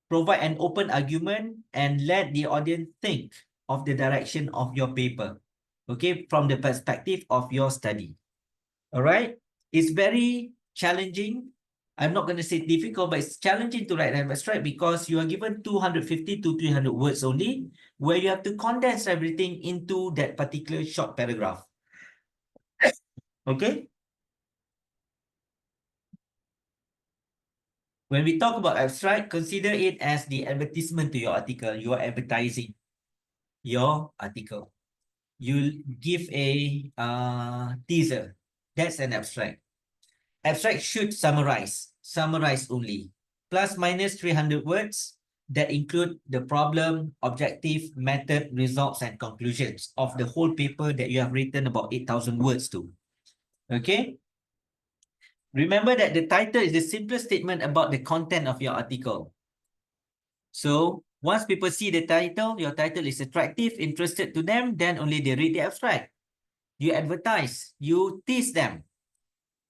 provide an open argument, and let the audience think of the direction of your paper, okay, from the perspective of your study. All right? It's very challenging. I'm not going to say difficult, but it's challenging to write an abstract because you are given 250 to 300 words only, where you have to condense everything into that particular short paragraph. Okay? When we talk about abstract, consider it as the advertisement to your article. You are advertising your article. You give a teaser. That's an abstract. Abstract should summarize only. Plus minus 300 words that include the problem, objective, method, results, and conclusions of the whole paper that you have written about 8,000 words to. Okay? Remember that the title is the simplest statement about the content of your article. So once people see the title, your title is attractive, interested to them, then only they read the abstract. You advertise, you tease them.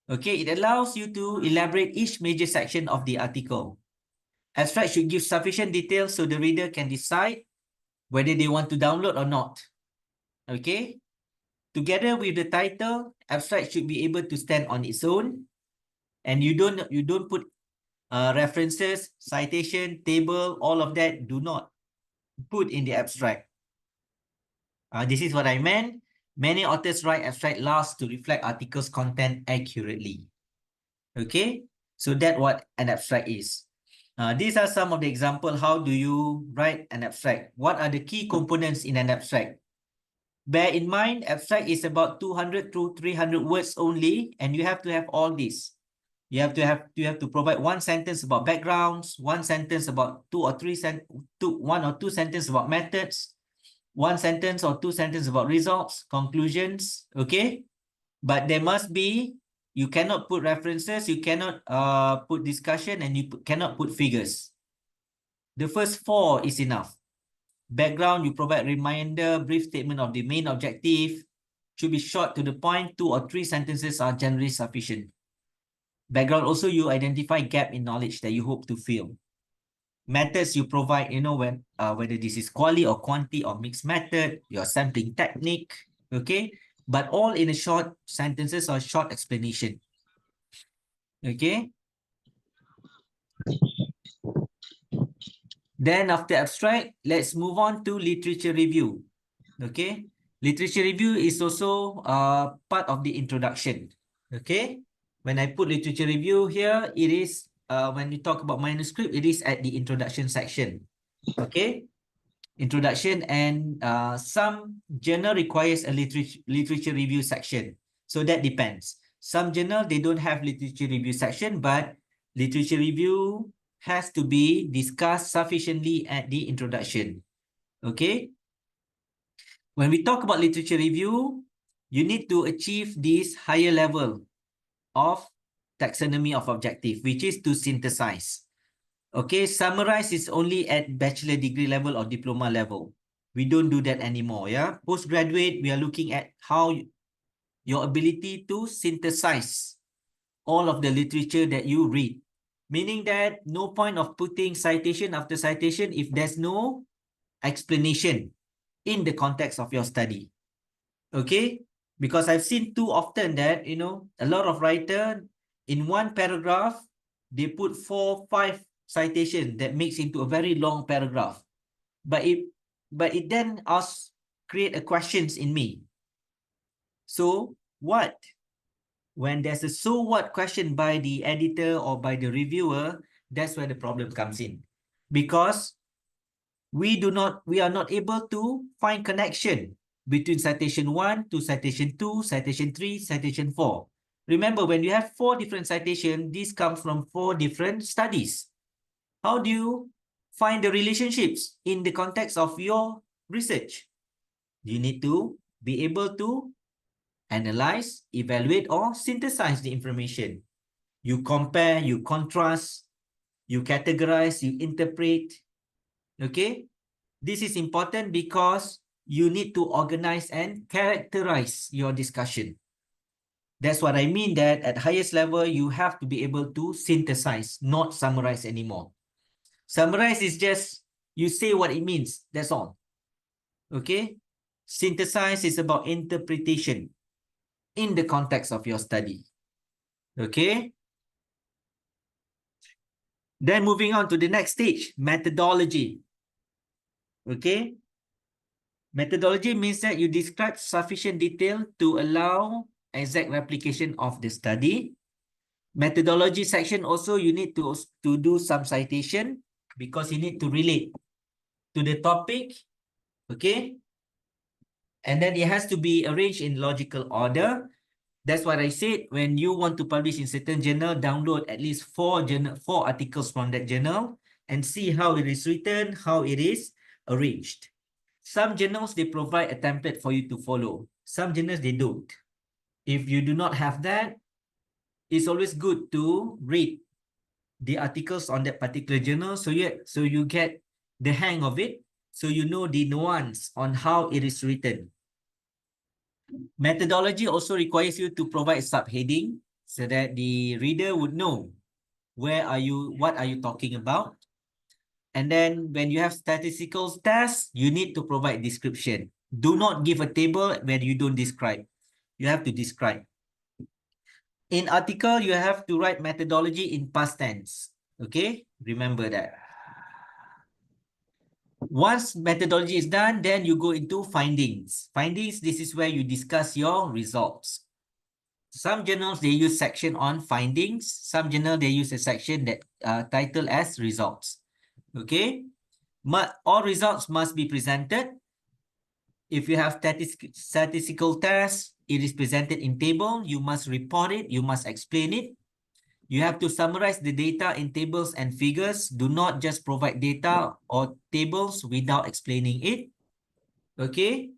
Okay, it allows you to elaborate each major section of the article. Abstract should give sufficient details so the reader can decide whether they want to download or not. Okay, together with the title, abstract should be able to stand on its own, and you don't put references, citation, table, all of that. Do not put in the abstract. This is what I meant. Many authors write abstract last to reflect article's content accurately. Okay, so that's what an abstract is. These are some of the examples. How do you write an abstract? What are the key components in an abstract? Bear in mind, abstract is about 200 to 300 words only, and you have to have all this. You have to provide one sentence about backgrounds, one sentence about one or two sentences about methods, one sentence or two sentences about results, conclusions. Okay, but there must be. You cannot put references, you cannot put discussion, and you cannot put figures. The first 4 is enough. Background, you provide reminder, brief statement of the main objective. Should be short to the point. 2 or 3 sentences are generally sufficient. Background also, you identify gap in knowledge that you hope to fill. Methods, you provide, whether this is quali or quanti or mixed method, your sampling technique, okay? But all in a short sentences or short explanation. Okay. Then after abstract, let's move on to literature review. Okay. Literature review is also part of the introduction. Okay. When I put literature review here, it is when we talk about manuscript, it is at the introduction section. Okay. Introduction, and some journal requires a literature review section. So that depends. Some journal, they don't have literature review section, but literature review has to be discussed sufficiently at the introduction. Okay. When we talk about literature review, you need to achieve this higher level of taxonomy of objective, which is to synthesize. Okay, summarize is only at bachelor degree level or diploma level. We don't do that anymore, yeah? Postgraduate, we are looking at how your ability to synthesize all of the literature that you read. Meaning that no point of putting citation after citation if there's no explanation in the context of your study. Okay? Because I've seen too often that, a lot of writer in one paragraph, they put 4, 5 citation that makes into a very long paragraph. But it then create a questions in me. So what? When there's a so what question by the editor or by the reviewer, that's where the problem comes in. Because we are not able to find connection between citation 1 to citation 2, citation 3, citation 4. Remember, when you have 4 different citations, this comes from 4 different studies. How do you find the relationships in the context of your research? You need to be able to analyze, evaluate, or synthesize the information. You compare, you contrast, you categorize, you interpret. Okay? This is important because you need to organize and characterize your discussion. That's what I mean that at highest level, you have to be able to synthesize, not summarize anymore. Summarize is just, you say what it means. That's all. Okay? Synthesize is about interpretation in the context of your study. Okay? Then moving on to the next stage, methodology. Okay? Methodology means that you describe sufficient detail to allow exact replication of the study. Methodology section also, you need to do some citation because you need to relate to the topic. Okay? And then it has to be arranged in logical order. That's what I said. When you want to publish in certain journal, download at least four articles from that journal and see how it is written, how it is arranged. Some journals, they provide a template for you to follow. Some journals, they don't. If you do not have that, it's always good to read the articles on that particular journal so you get the hang of it, so you know the nuance on how it is written. Methodology also requires you to provide subheading so that the reader would know what are you talking about. And then when you have statistical tests, you need to provide description. Do not give a table where you don't describe. You have to describe. In article, you have to write methodology in past tense. Okay, remember that. Once methodology is done, then you go into findings. Findings, this is where you discuss your results. Some journals, they use section on findings. Some journal, they use a section that titled as results. Okay. All results must be presented. If you have statistical tests, it is presented in table. You must report it. You must explain it. You have to summarize the data in tables and figures. Do not just provide data or tables without explaining it. Okay.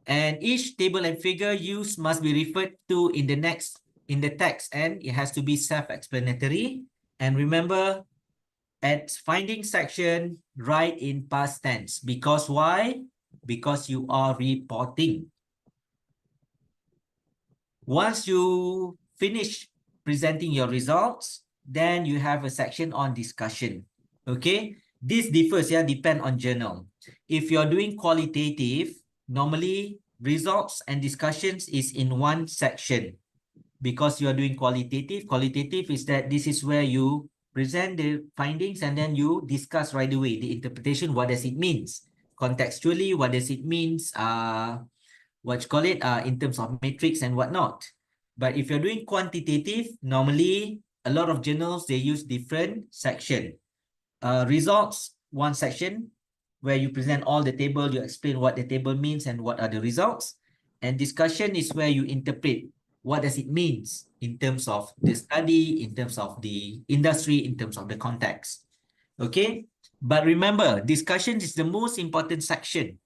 And each table and figure used must be referred to in the text, and it has to be self-explanatory. And remember, at finding section, write in past tense. Because why? Because you are reporting. Once you finish presenting your results, then you have a section on discussion. Okay, this differs, depend on journal. If you're doing qualitative, normally results and discussions is in one section. Because you are doing qualitative, qualitative is that this is where you present the findings and then you discuss right away the interpretation. What does it means contextually? What does it means in terms of matrix and whatnot. But if you're doing quantitative, normally a lot of journals, they use different section. Results, one section where you present all the table, you explain what the table means and what are the results. And discussion is where you interpret what does it means in terms of the study, in terms of the industry, in terms of the context. Okay, but remember, discussion is the most important section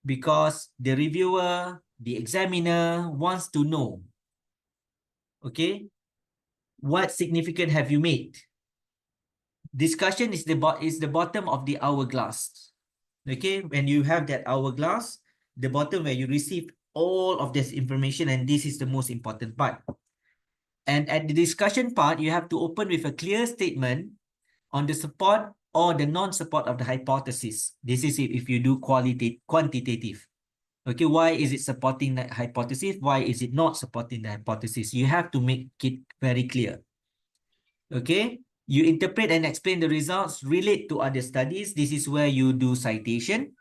because the reviewer, the examiner wants to know, okay, what significant have you made? Discussion is the bottom of the hourglass. Okay, when you have that hourglass, the bottom where you receive all of this information, and this is the most important part. And at the discussion part, you have to open with a clear statement on the support or the non-support of the hypothesis. This is if you do quantitative. Okay, why is it supporting that hypothesis? Why is it not supporting the hypothesis? You have to make it very clear. Okay, you interpret and explain the results, relate to other studies. This is where you do citation.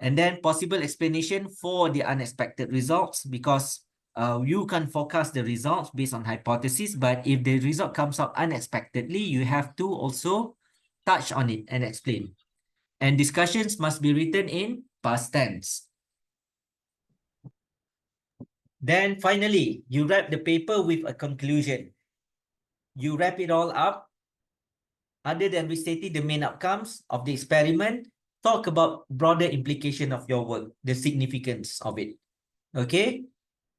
And then possible explanation for the unexpected results, because you can forecast the results based on hypothesis, but if the result comes out unexpectedly, you have to also touch on it and explain. And discussions must be written in past tense. Then finally, you wrap the paper with a conclusion. You wrap it all up. Other than restating the main outcomes of the experiment, talk about broader implication of your work, the significance of it. Okay?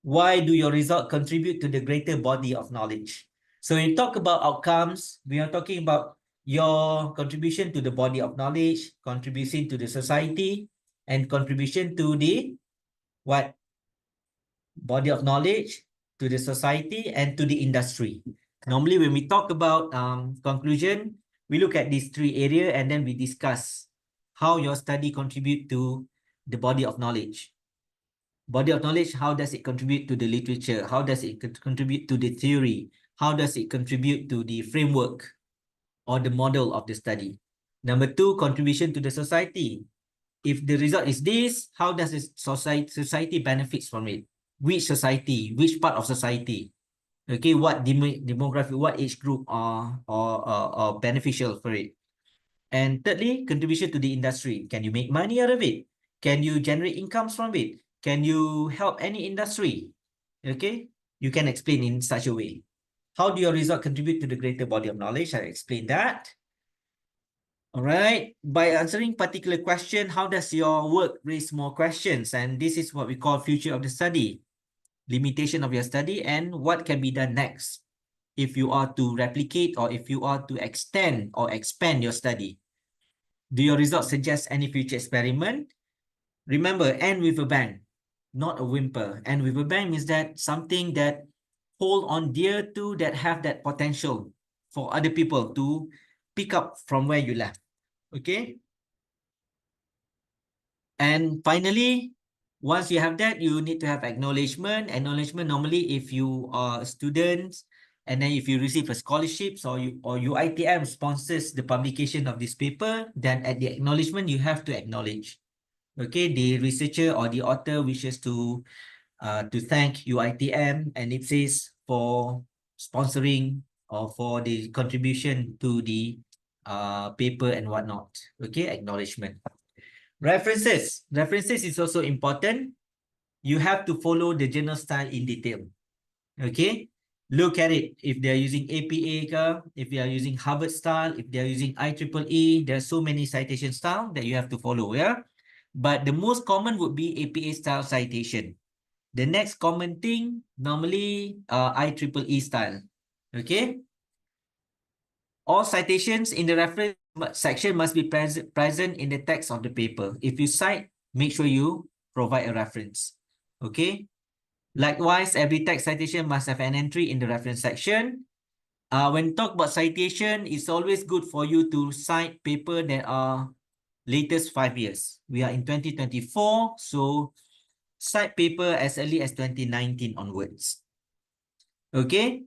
Why do your result contribute to the greater body of knowledge? So when you talk about outcomes, we are talking about your contribution to the body of knowledge, contribution to the society, and contribution to the what? Body of knowledge, to the society, and to the industry. Normally, when we talk about conclusion, we look at these three areas and then we discuss how your study contribute to the body of knowledge. Body of knowledge, how does it contribute to the literature? How does it contribute to the theory? How does it contribute to the framework or the model of the study? Number two, contribution to the society. If the result is this, how does the society benefits from it? Which society? Which part of society? Okay, what demographic, what age group are beneficial for it? And thirdly, contribution to the industry. Can you make money out of it? Can you generate incomes from it? Can you help any industry? Okay, you can explain in such a way. How do your result contribute to the greater body of knowledge? I explained that. All right. By answering particular question, how does your work raise more questions? And this is what we call future of the study, limitation of your study, and what can be done next if you are to replicate or if you are to extend or expand your study. Do your results suggest any future experiment? Remember, end with a bang, not a whimper. End with a bang means that something that hold on dear to, that have that potential for other people to pick up from where you left. Okay. And finally, once you have that, you need to have acknowledgement. Acknowledgement normally if you are students and then if you receive a scholarships or UITM sponsors the publication of this paper, then at the acknowledgement you have to acknowledge. Okay, the researcher or the author wishes to thank UITM and it says for sponsoring or for the contribution to the paper and whatnot. Okay, acknowledgement. References. References is also important. You have to follow the journal style in detail. Okay. Look at it. If they're using APA, if they are using Harvard style, if they're using IEEE, there are so many citation style that you have to follow. Yeah. But the most common would be APA style citation. The next common thing, normally IEEE style. Okay. All citations in the reference section must be present in the text of the paper. If you cite, make sure you provide a reference. Okay. Likewise, every text citation must have an entry in the reference section. When talk about citation, it's always good for you to cite paper that are latest 5 years. We are in 2024, so cite paper as early as 2019 onwards. Okay.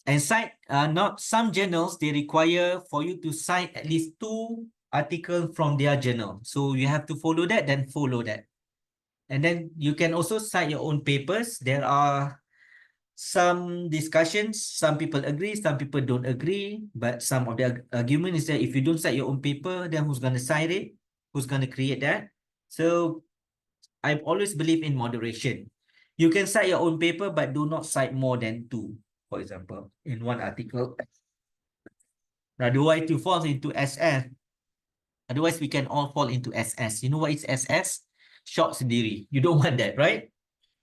And cite, not some journals, they require for you to cite at least 2 articles from their journal. So you have to follow that, then follow that. And then you can also cite your own papers. There are some discussions, some people agree, some people don't agree. But some of the argument is that if you don't cite your own paper, then who's going to cite it? Who's going to create that? So I always believe in moderation. You can cite your own paper, but do not cite more than 2, for example, in one article. Otherwise, you fall into SS. Otherwise, we can all fall into SS. You know what is SS? Short sendiri. You don't want that, right?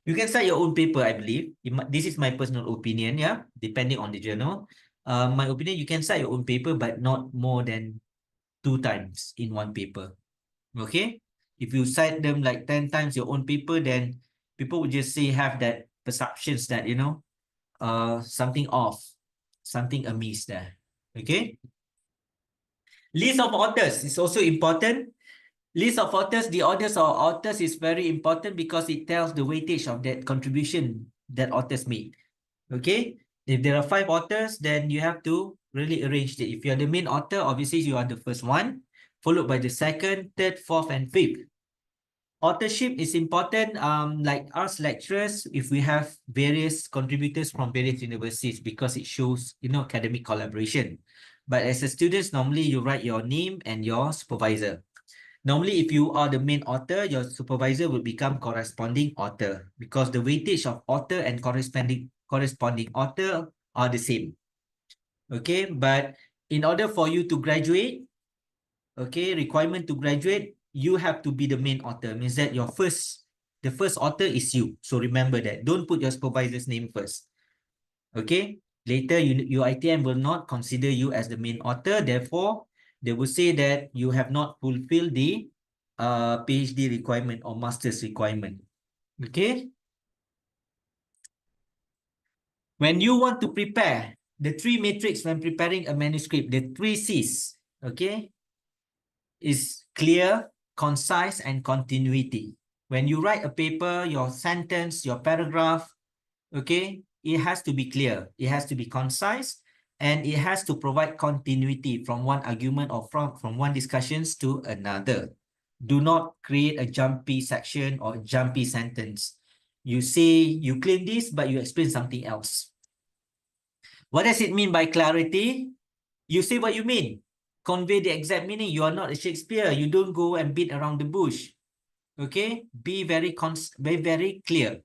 You can cite your own paper, I believe. This is my personal opinion, yeah, depending on the journal. My opinion, you can cite your own paper, but not more than 2 times in one paper. Okay? If you cite them like 10 times your own paper, then people would just say have that perceptions that, you know, something off, something amiss there. Okay? List of authors is also important. List of authors, the orders of authors is very important because it tells the weightage of that contribution that authors made. Okay? If there are 5 authors, then you have to really arrange it. If you're the main author, obviously you are the first one, followed by the second, third, fourth, and fifth. Authorship is important, like us lecturers, if we have various contributors from various universities, because it shows, you know, academic collaboration. But as a student, normally you write your name and your supervisor. Normally, if you are the main author, your supervisor will become corresponding author because the weightage of author and corresponding author are the same. Okay, but in order for you to graduate, okay, requirement to graduate, you have to be the main author. Means that the first author is you. So remember that. Don't put your supervisor's name first. Okay. Later, your ITM will not consider you as the main author. Therefore, they will say that you have not fulfilled the PhD requirement or master's requirement. Okay. When you want to prepare the three matrix when preparing a manuscript, the three C's, okay, is clear, concise, and continuity. When you write a paper, your sentence, your paragraph, okay, it has to be clear, it has to be concise, and it has to provide continuity from one argument or from one discussions to another. Do not create a jumpy section or jumpy sentence. You say you claim this, but you explain something else. What does it mean by clarity? You say what you mean. Convey the exact meaning. You are not a Shakespeare. You don't go and beat around the bush. Okay? Be very clear.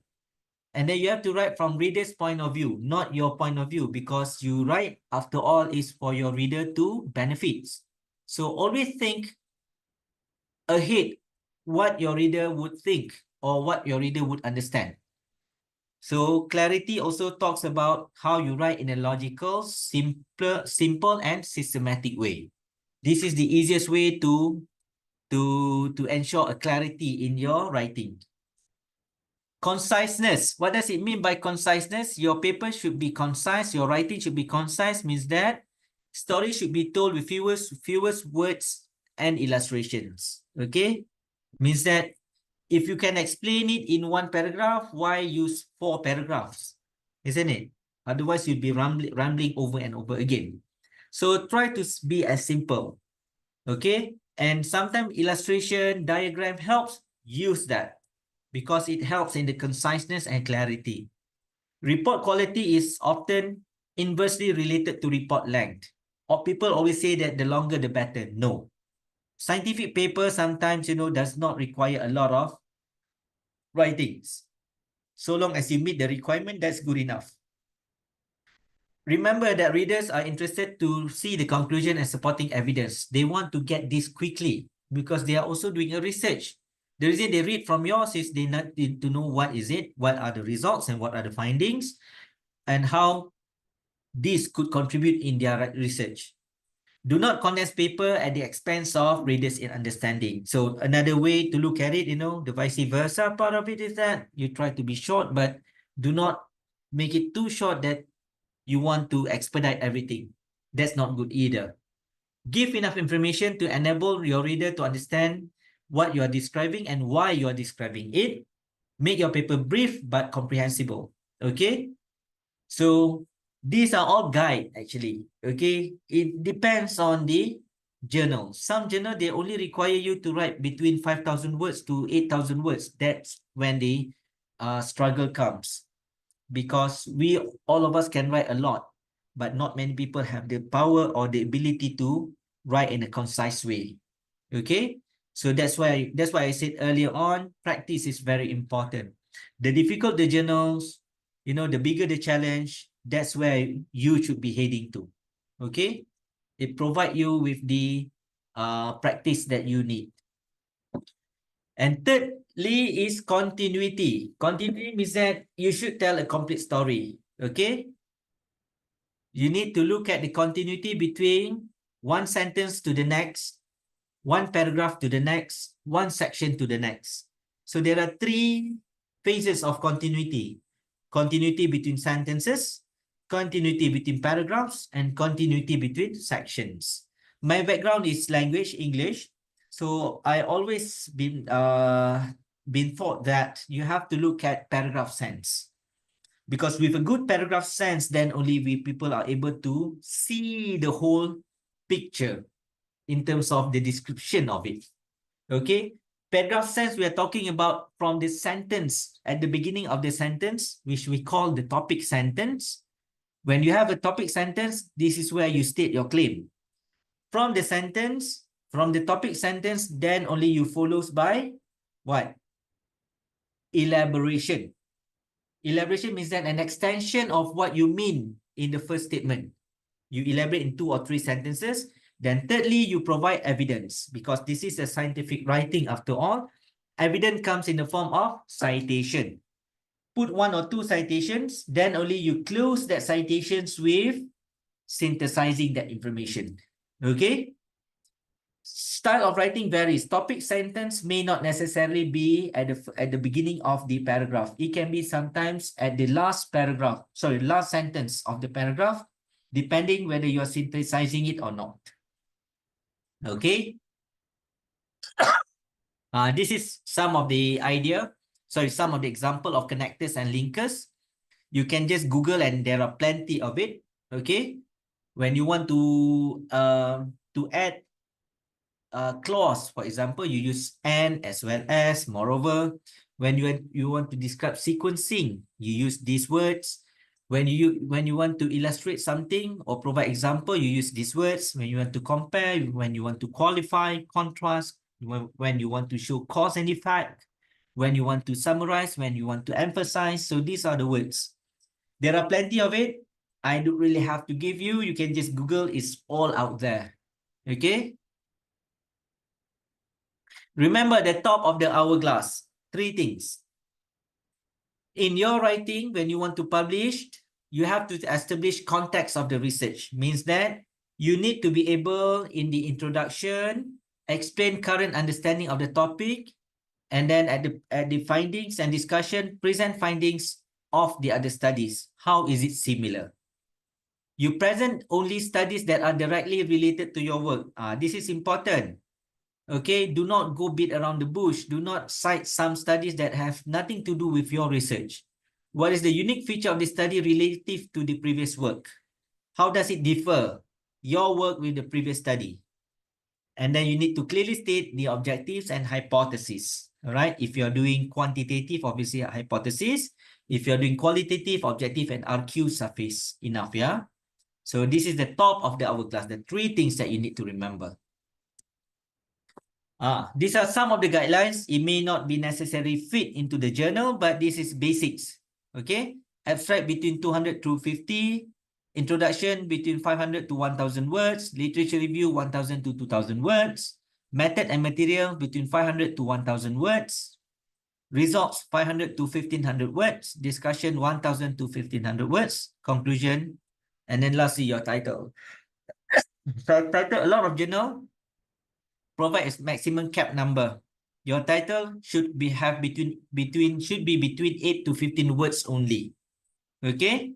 And then you have to write from reader's point of view, not your point of view, because you write, after all, is for your reader to benefit. So always think ahead what your reader would think or what your reader would understand. So clarity also talks about how you write in a logical, simple and systematic way. This is the easiest way to ensure a clarity in your writing. Conciseness. What does it mean by conciseness? Your paper should be concise. Your writing should be concise. Means that story should be told with fewest words and illustrations. Okay? Means that if you can explain it in one paragraph, why use 4 paragraphs? Isn't it? Otherwise, you'd be rambling over and over again. So try to be as simple. Okay? And sometimes illustration, diagram helps. Use that because it helps in the conciseness and clarity. Report quality is often inversely related to report length. Or people always say that the longer the better. No. Scientific paper sometimes, does not require a lot of writings. So long as you meet the requirement, that's good enough. Remember that readers are interested to see the conclusion and supporting evidence. They want to get this quickly because they are also doing a research. The reason they read from yours is they need to know what is it, what are the results and what are the findings, and how this could contribute in their research. Do not condense paper at the expense of readers in understanding. So another way to look at it, the vice versa part of it is that you try to be short, but do not make it too short that you want to expedite everything. That's not good either. Give enough information to enable your reader to understand what you are describing and why you are describing it. Make your paper brief but comprehensible. Okay? So these are all guide actually. Okay? It depends on the journal. Some journal, they only require you to write between 5,000 words to 8,000 words. That's when the struggle comes. Because all of us can write a lot, but not many people have the power or the ability to write in a concise way. Okay, so that's why I said earlier on, practice is very important. The difficult the journals, the bigger the challenge, that's where you should be heading to. Okay, it provide you with the practice that you need. And thirdly is continuity. Continuity means that you should tell a complete story. Okay? You need to look at the continuity between one sentence to the next, one paragraph to the next, one section to the next. So there are 3 phases of continuity. Continuity between sentences, continuity between paragraphs, and continuity between sections. My background is language, English. So I always been thought that you have to look at paragraph sense. Because with a good paragraph sense, then only people are able to see the whole picture in terms of the description of it. Okay? Paragraph sense, we are talking about from the sentence, at the beginning of the sentence, which we call the topic sentence. When you have a topic sentence, this is where you state your claim. From the sentence, from the topic sentence, then only you follows by what? Elaboration. Elaboration means that an extension of what you mean in the first statement. You elaborate in 2 or 3 sentences. Then thirdly, you provide evidence because this is a scientific writing after all. Evidence comes in the form of citation. put one or two citations, then only you close that citations with synthesizing that information. Okay? Style of writing varies. Topic sentence may not necessarily be at the beginning of the paragraph. It can be sometimes at the last paragraph, last sentence of the paragraph, depending whether you are synthesizing it or not. Okay? This is some of the some of the example of connectors and linkers. You can just Google and there are plenty of it. Okay? When you want to add clause, for example, you use and as well as, moreover. When you want to describe sequencing, you use these words. When you want to illustrate something or provide example, you use these words. When you want to compare, when you want to qualify, contrast, when you want to show cause and effect, when you want to summarize, when you want to emphasize. So these are the words. There are plenty of it. I don't really have to give you. You can just Google. It's all out there. Okay. Remember the top of the hourglass. 3 things. In your writing, when you want to publish, you have to establish context of the research. Means that you need to be able, in the introduction, explain current understanding of the topic, and then at the findings and discussion, present findings of the other studies. How is it similar? You present only studies that are directly related to your work. This is important. Okay, do not go beat around the bush. Do not cite some studies that have nothing to do with your research. What is the unique feature of the study relative to the previous work? How does it differ, your work with the previous study? And then you need to clearly state the objectives and hypotheses. All right, if you're doing quantitative, obviously a hypothesis. If you're doing qualitative, objective and RQ surface enough, yeah? So this is the top of the hourglass, the 3 things that you need to remember. These are some of the guidelines. It may not be necessary fit into the journal, but this is basics. Okay. Abstract between 200 to 50. Introduction between 500 to 1,000 words. Literature review 1,000 to 2,000 words. Method and material between 500 to 1,000 words. Results 500 to 1,500 words. Discussion 1,000 to 1,500 words. Conclusion. And then lastly, your title. So title, a lot of journal provide a maximum cap number. Your title should be between 8 to 15 words only. Okay.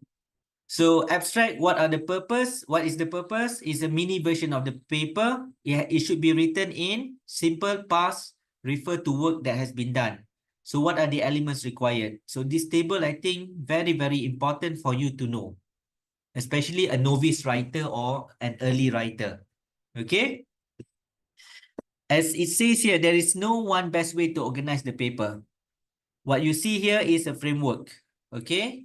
So abstract, what are the purpose? What is the purpose? Is a mini version of the paper. It should be written in simple past, refer to work that has been done. So what are the elements required? So this table, I think, very, very important for you to know, especially a novice writer or an early writer. Okay. As it says here, there is no one best way to organize the paper. What you see here is a framework, okay?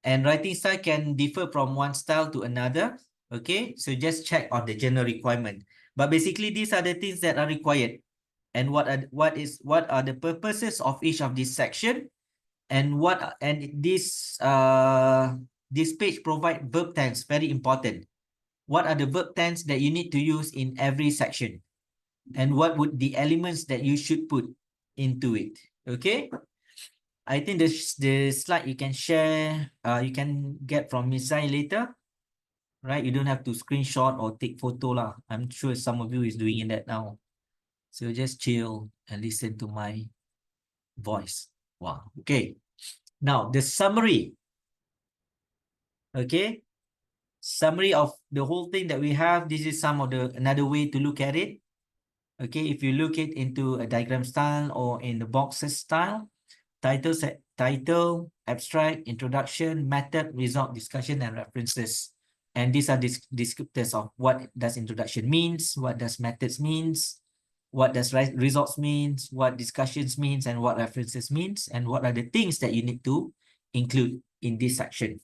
And writing style can differ from one style to another, okay? So just check on the general requirement. But basically, these are the things that are required. And what are the purposes of each of this section? And this page provide verb tense, very important. What are the verb tense that you need to use in every section? And what would the elements that you should put into it? Okay. I think the slide you can share, you can get from Miss Zai later, right? You don't have to screenshot or take photo lah. I'm sure some of you is doing that now. So just chill and listen to my voice. Wow. Okay. Now the summary. Okay. Summary of the whole thing that we have. This is some of another way to look at it. Okay, if you look it into a diagram style or in the boxes style, title, abstract, introduction, method, result, discussion, and references. And these are descriptors of what does introduction means, what does methods means, what does results means, what discussions means, and what references means, and what are the things that you need to include in this section.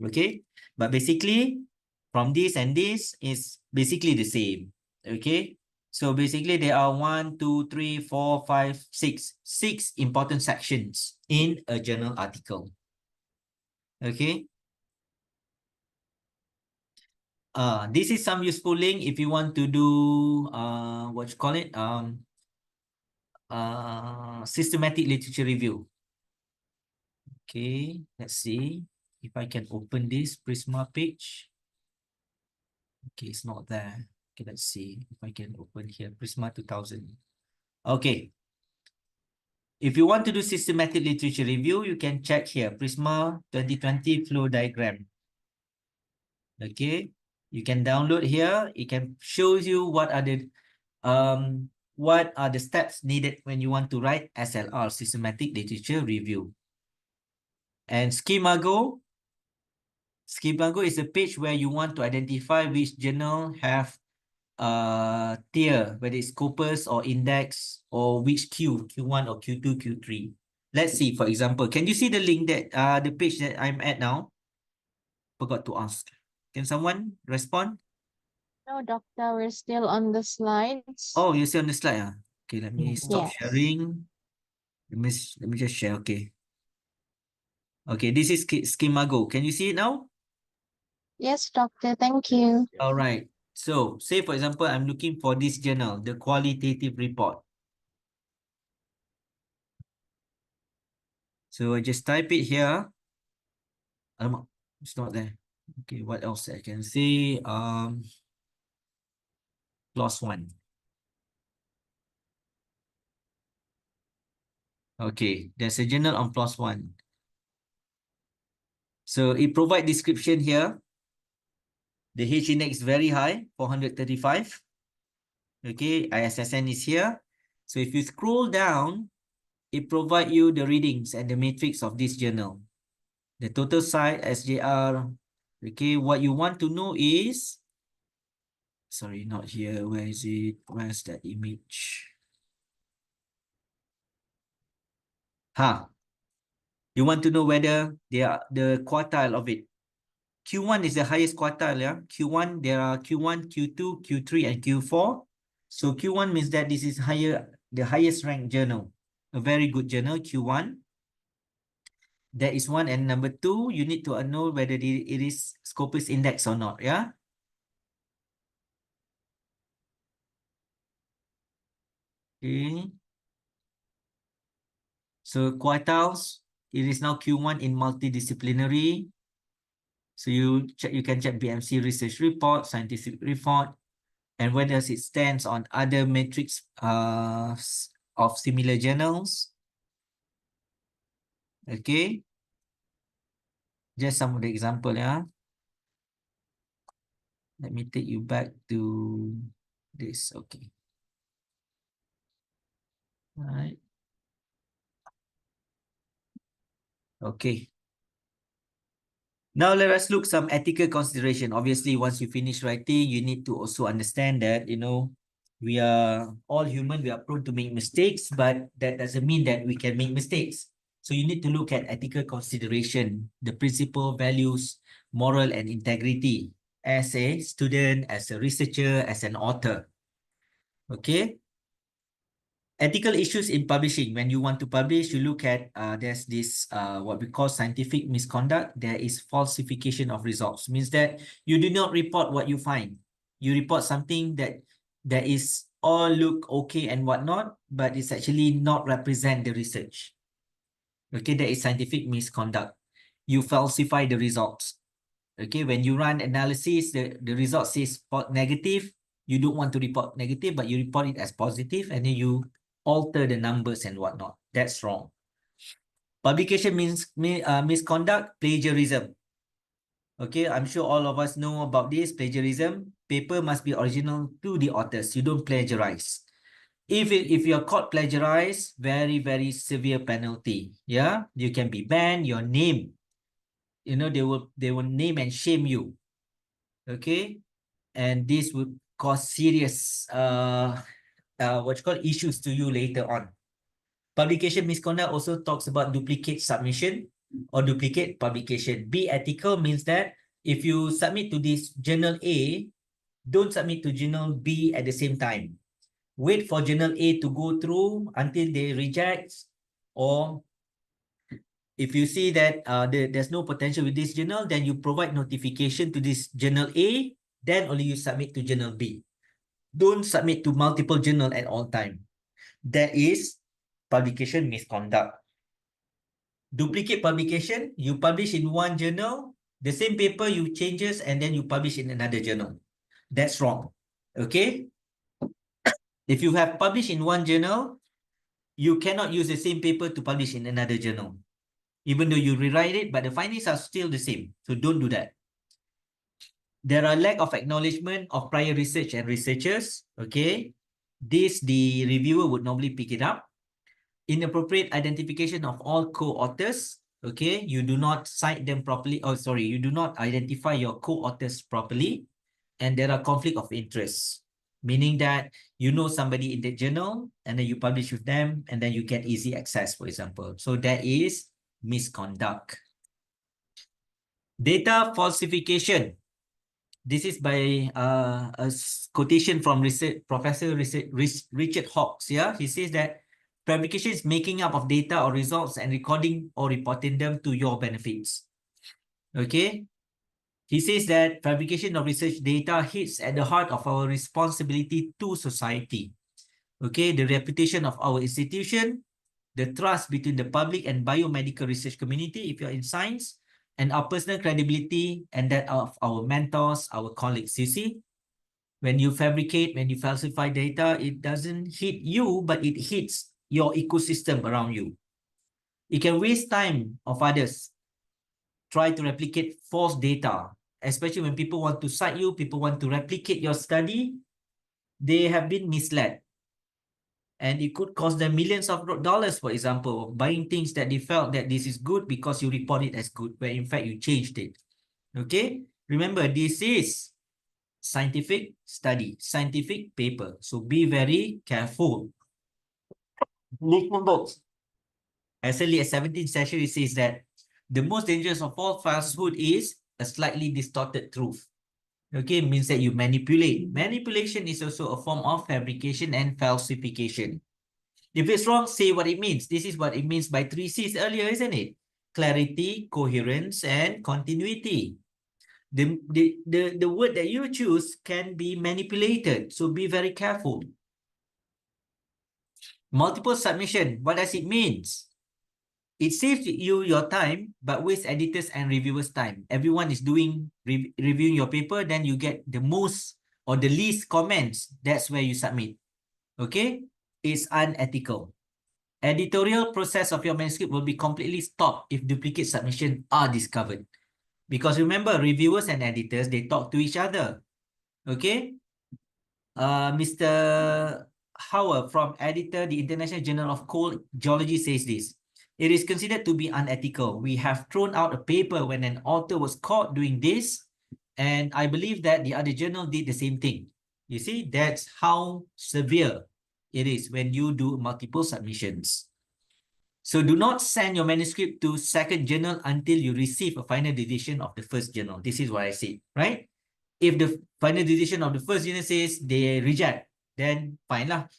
Okay, but basically, from this and this is basically the same. Okay. So basically there are 1, 2, 3, 4, 5, 6 important sections in a journal article. Okay. This is some useful link if you want to do what you call it? Systematic literature review. Okay, let's see if I can open this Prisma page. Okay, it's not there. Okay, let's see if I can open here. Prisma 2000. Okay. If you want to do systematic literature review, you can check here, Prisma 2020 flow diagram. Okay, you can download here. It can show you what are the steps needed when you want to write SLR, systematic literature review. And Schemago is a page where you want to identify which journal have tier, whether it's Scopus or Index or which Q1 or Q2, Q3. Let's see, for example, can you see the link that the page that I'm at now? Forgot to ask. Can someone respond? No, doctor, we're still on the slides. Oh, you see on the slide. Okay, let me stop Yes. sharing. Let me just share. Okay. Okay, this is Schemago. Can you see it now? Yes, doctor, thank you. All right. So, say for example, I'm looking for this journal, the qualitative report. So I just type it here. It's not there. Okay, what else I can see? Plus one. Okay, there's a journal on plus one. So it provide description here. The H index very high, 435. Okay, ISSN is here. So if you scroll down, it provide you the readings and the matrix of this journal. The total site, SJR. Okay, what you want to know is, sorry, not here. Where is it? Where's that image? You want to know whether they are the quartile of it. Q1 is the highest quartile, yeah? Q1, there are Q1, Q2, Q3, and Q4. So Q1 means that this is the highest ranked journal. A very good journal, Q1. That is one. And number two, you need to know whether it is Scopus index or not, yeah? Okay. So quartiles, it is now Q1 in multidisciplinary. So you can check BMC research report, scientific report, and whether it stands on other metrics of similar journals. Okay. Just some of the example, yeah. Let me take you back to this. Okay. All right. Okay. Now let us look some ethical consideration. Obviously, once you finish writing, you need to also understand that, we are all human, we are prone to make mistakes, but that doesn't mean that we can make mistakes. So you need to look at ethical consideration, the principle, values, moral, and integrity as a student, as a researcher, as an author. Okay. Ethical issues in publishing. When you want to publish, you look at there's this what we call scientific misconduct. There is falsification of results. Means that you do not report what you find. You report something that is all look okay and whatnot, but it's actually not represent the research. Okay, that is scientific misconduct. You falsify the results. Okay, when you run analysis, the result says negative. You don't want to report negative, but you report it as positive, and then you alter the numbers and whatnot. That's wrong. Publication means misconduct, plagiarism. Okay, I'm sure all of us know about this, plagiarism. Paper must be original to the authors. You don't plagiarize. If you're caught plagiarize, very, very severe penalty. Yeah, you can be banned, your name. They will name and shame you. Okay, and this would cause serious what you call issues to you later on. Publication misconduct also talks about duplicate submission or duplicate publication. Be ethical means that if you submit to this journal A, don't submit to journal B at the same time. Wait for journal A to go through until they reject, or if you see that there's no potential with this journal, then you provide notification to this journal A, then only you submit to journal B. Don't submit to multiple journal at all time. That is publication misconduct. Duplicate publication, you publish in one journal, the same paper you changes and then you publish in another journal. That's wrong. Okay? If you have published in one journal, you cannot use the same paper to publish in another journal. Even though you rewrite it, but the findings are still the same. So don't do that. There are lack of acknowledgement of prior research and researchers. Okay? This, the reviewer would normally pick it up. Inappropriate identification of all co-authors. Okay, you do not cite them properly. Oh, sorry, you do not identify your co-authors properly. And there are conflict of interest, meaning that you know somebody in the journal and then you publish with them and then you get easy access, for example. So that is misconduct. Data falsification. This is by quotation from Professor Richard Hawkes. Yeah, he says that fabrication is making up of data or results and recording or reporting them to your benefits. Okay. He says that fabrication of research data hits at the heart of our responsibility to society. Okay, the reputation of our institution, the trust between the public and biomedical research community, if you're in science, and our personal credibility and that of our mentors, our colleagues. You see, when you fabricate, when you falsify data, it doesn't hit you, but it hits your ecosystem around you. It can waste time of others. Try to replicate false data, especially when people want to cite you, people want to replicate your study, they have been misled. And it could cost them millions of dollars, for example, buying things that they felt that this is good because you report it as good, where in fact you changed it. Okay? Remember, this is scientific study, scientific paper. So be very careful. As early as 17th century, it says that the most dangerous of all falsehood is a slightly distorted truth. Okay, means that you manipulate. Manipulation is also a form of fabrication and falsification. If it's wrong, say what it means. This is what it means by 3 C's earlier, isn't it? Clarity, coherence, and continuity. The word that you choose can be manipulated, so be very careful. Multiple submission, what does it mean? It saves you your time, but wastes editors and reviewers' time. Everyone is doing reviewing your paper, then you get the most or the least comments. That's where you submit. Okay? It's unethical. Editorial process of your manuscript will be completely stopped if duplicate submissions are discovered. Because remember, reviewers and editors, they talk to each other. Okay? Mr. Howard from editor, the International Journal of Coal Geology says this. It is considered to be unethical. We have thrown out a paper when an author was caught doing this, and I believe that the other journal did the same thing. You see, that's how severe it is when you do multiple submissions. So do not send your manuscript to second journal until you receive a final decision of the first journal. This is what I said, right? If the final decision of the first journal says they reject, then fine lah.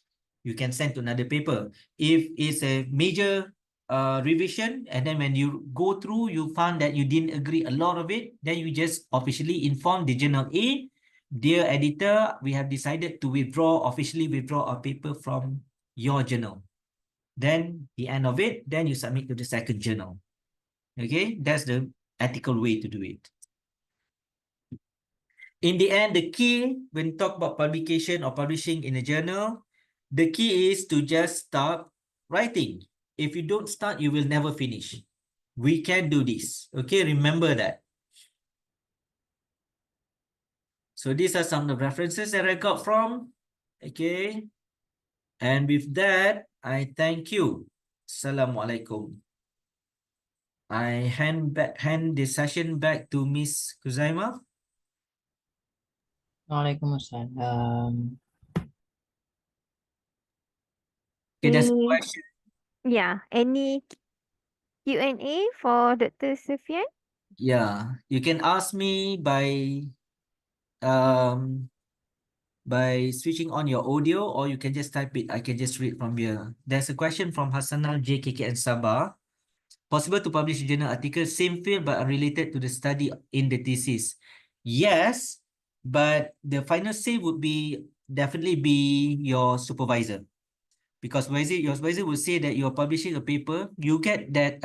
You can send to another paper. If it's a major revision, and then when you go through, you found that you didn't agree a lot of it, then you just officially inform the journal A, dear editor, we have decided to officially withdraw our paper from your journal. Then the end of it, then you submit to the second journal. Okay, that's the ethical way to do it. In the end, the key when you talk about publication or publishing in a journal, the key is to just start writing. If you don't start, you will never finish. We can do this. Okay, remember that. So these are some of the references that I got from. Okay. And with that, I thank you. Assalamualaikum. I hand the session back to Miss Kuzaima. Waalaikumsalam. Okay, that's a Any- question. Yeah, any Q&A for Dr. Suffian? Yeah, you can ask me by switching on your audio, or you can just type it. I can just read from here. There's a question from Hassanal JKK and Sabah. Possible to publish a journal article, same field but unrelated to the study in the thesis? Yes, but the final say would definitely be your supervisor. Because your supervisor will say that you're publishing a paper, you get that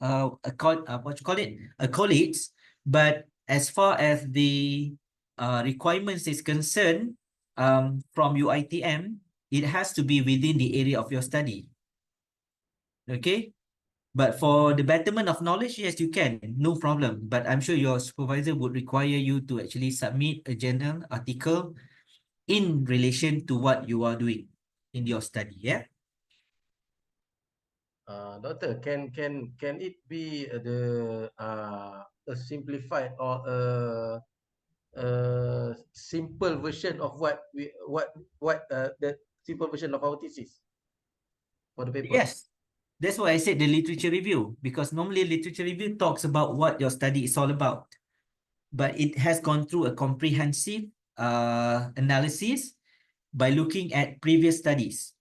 what you call it, colleagues, but as far as the requirements is concerned, from UiTM, it has to be within the area of your study. Okay, but for the betterment of knowledge, yes, you can, no problem. But I'm sure your supervisor would require you to actually submit a journal article in relation to what you are doing in your study. Yeah. Doctor, can it be a simplified or a simple version of the simple version of our thesis for the paper? Yes. That's why I said the literature review, because normally literature review talks about what your study is all about. But it has gone through a comprehensive analysis by looking at previous studies.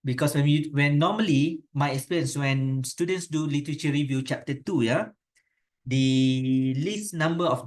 Because when normally my experience when students do literature review chapter 2, yeah, the least number of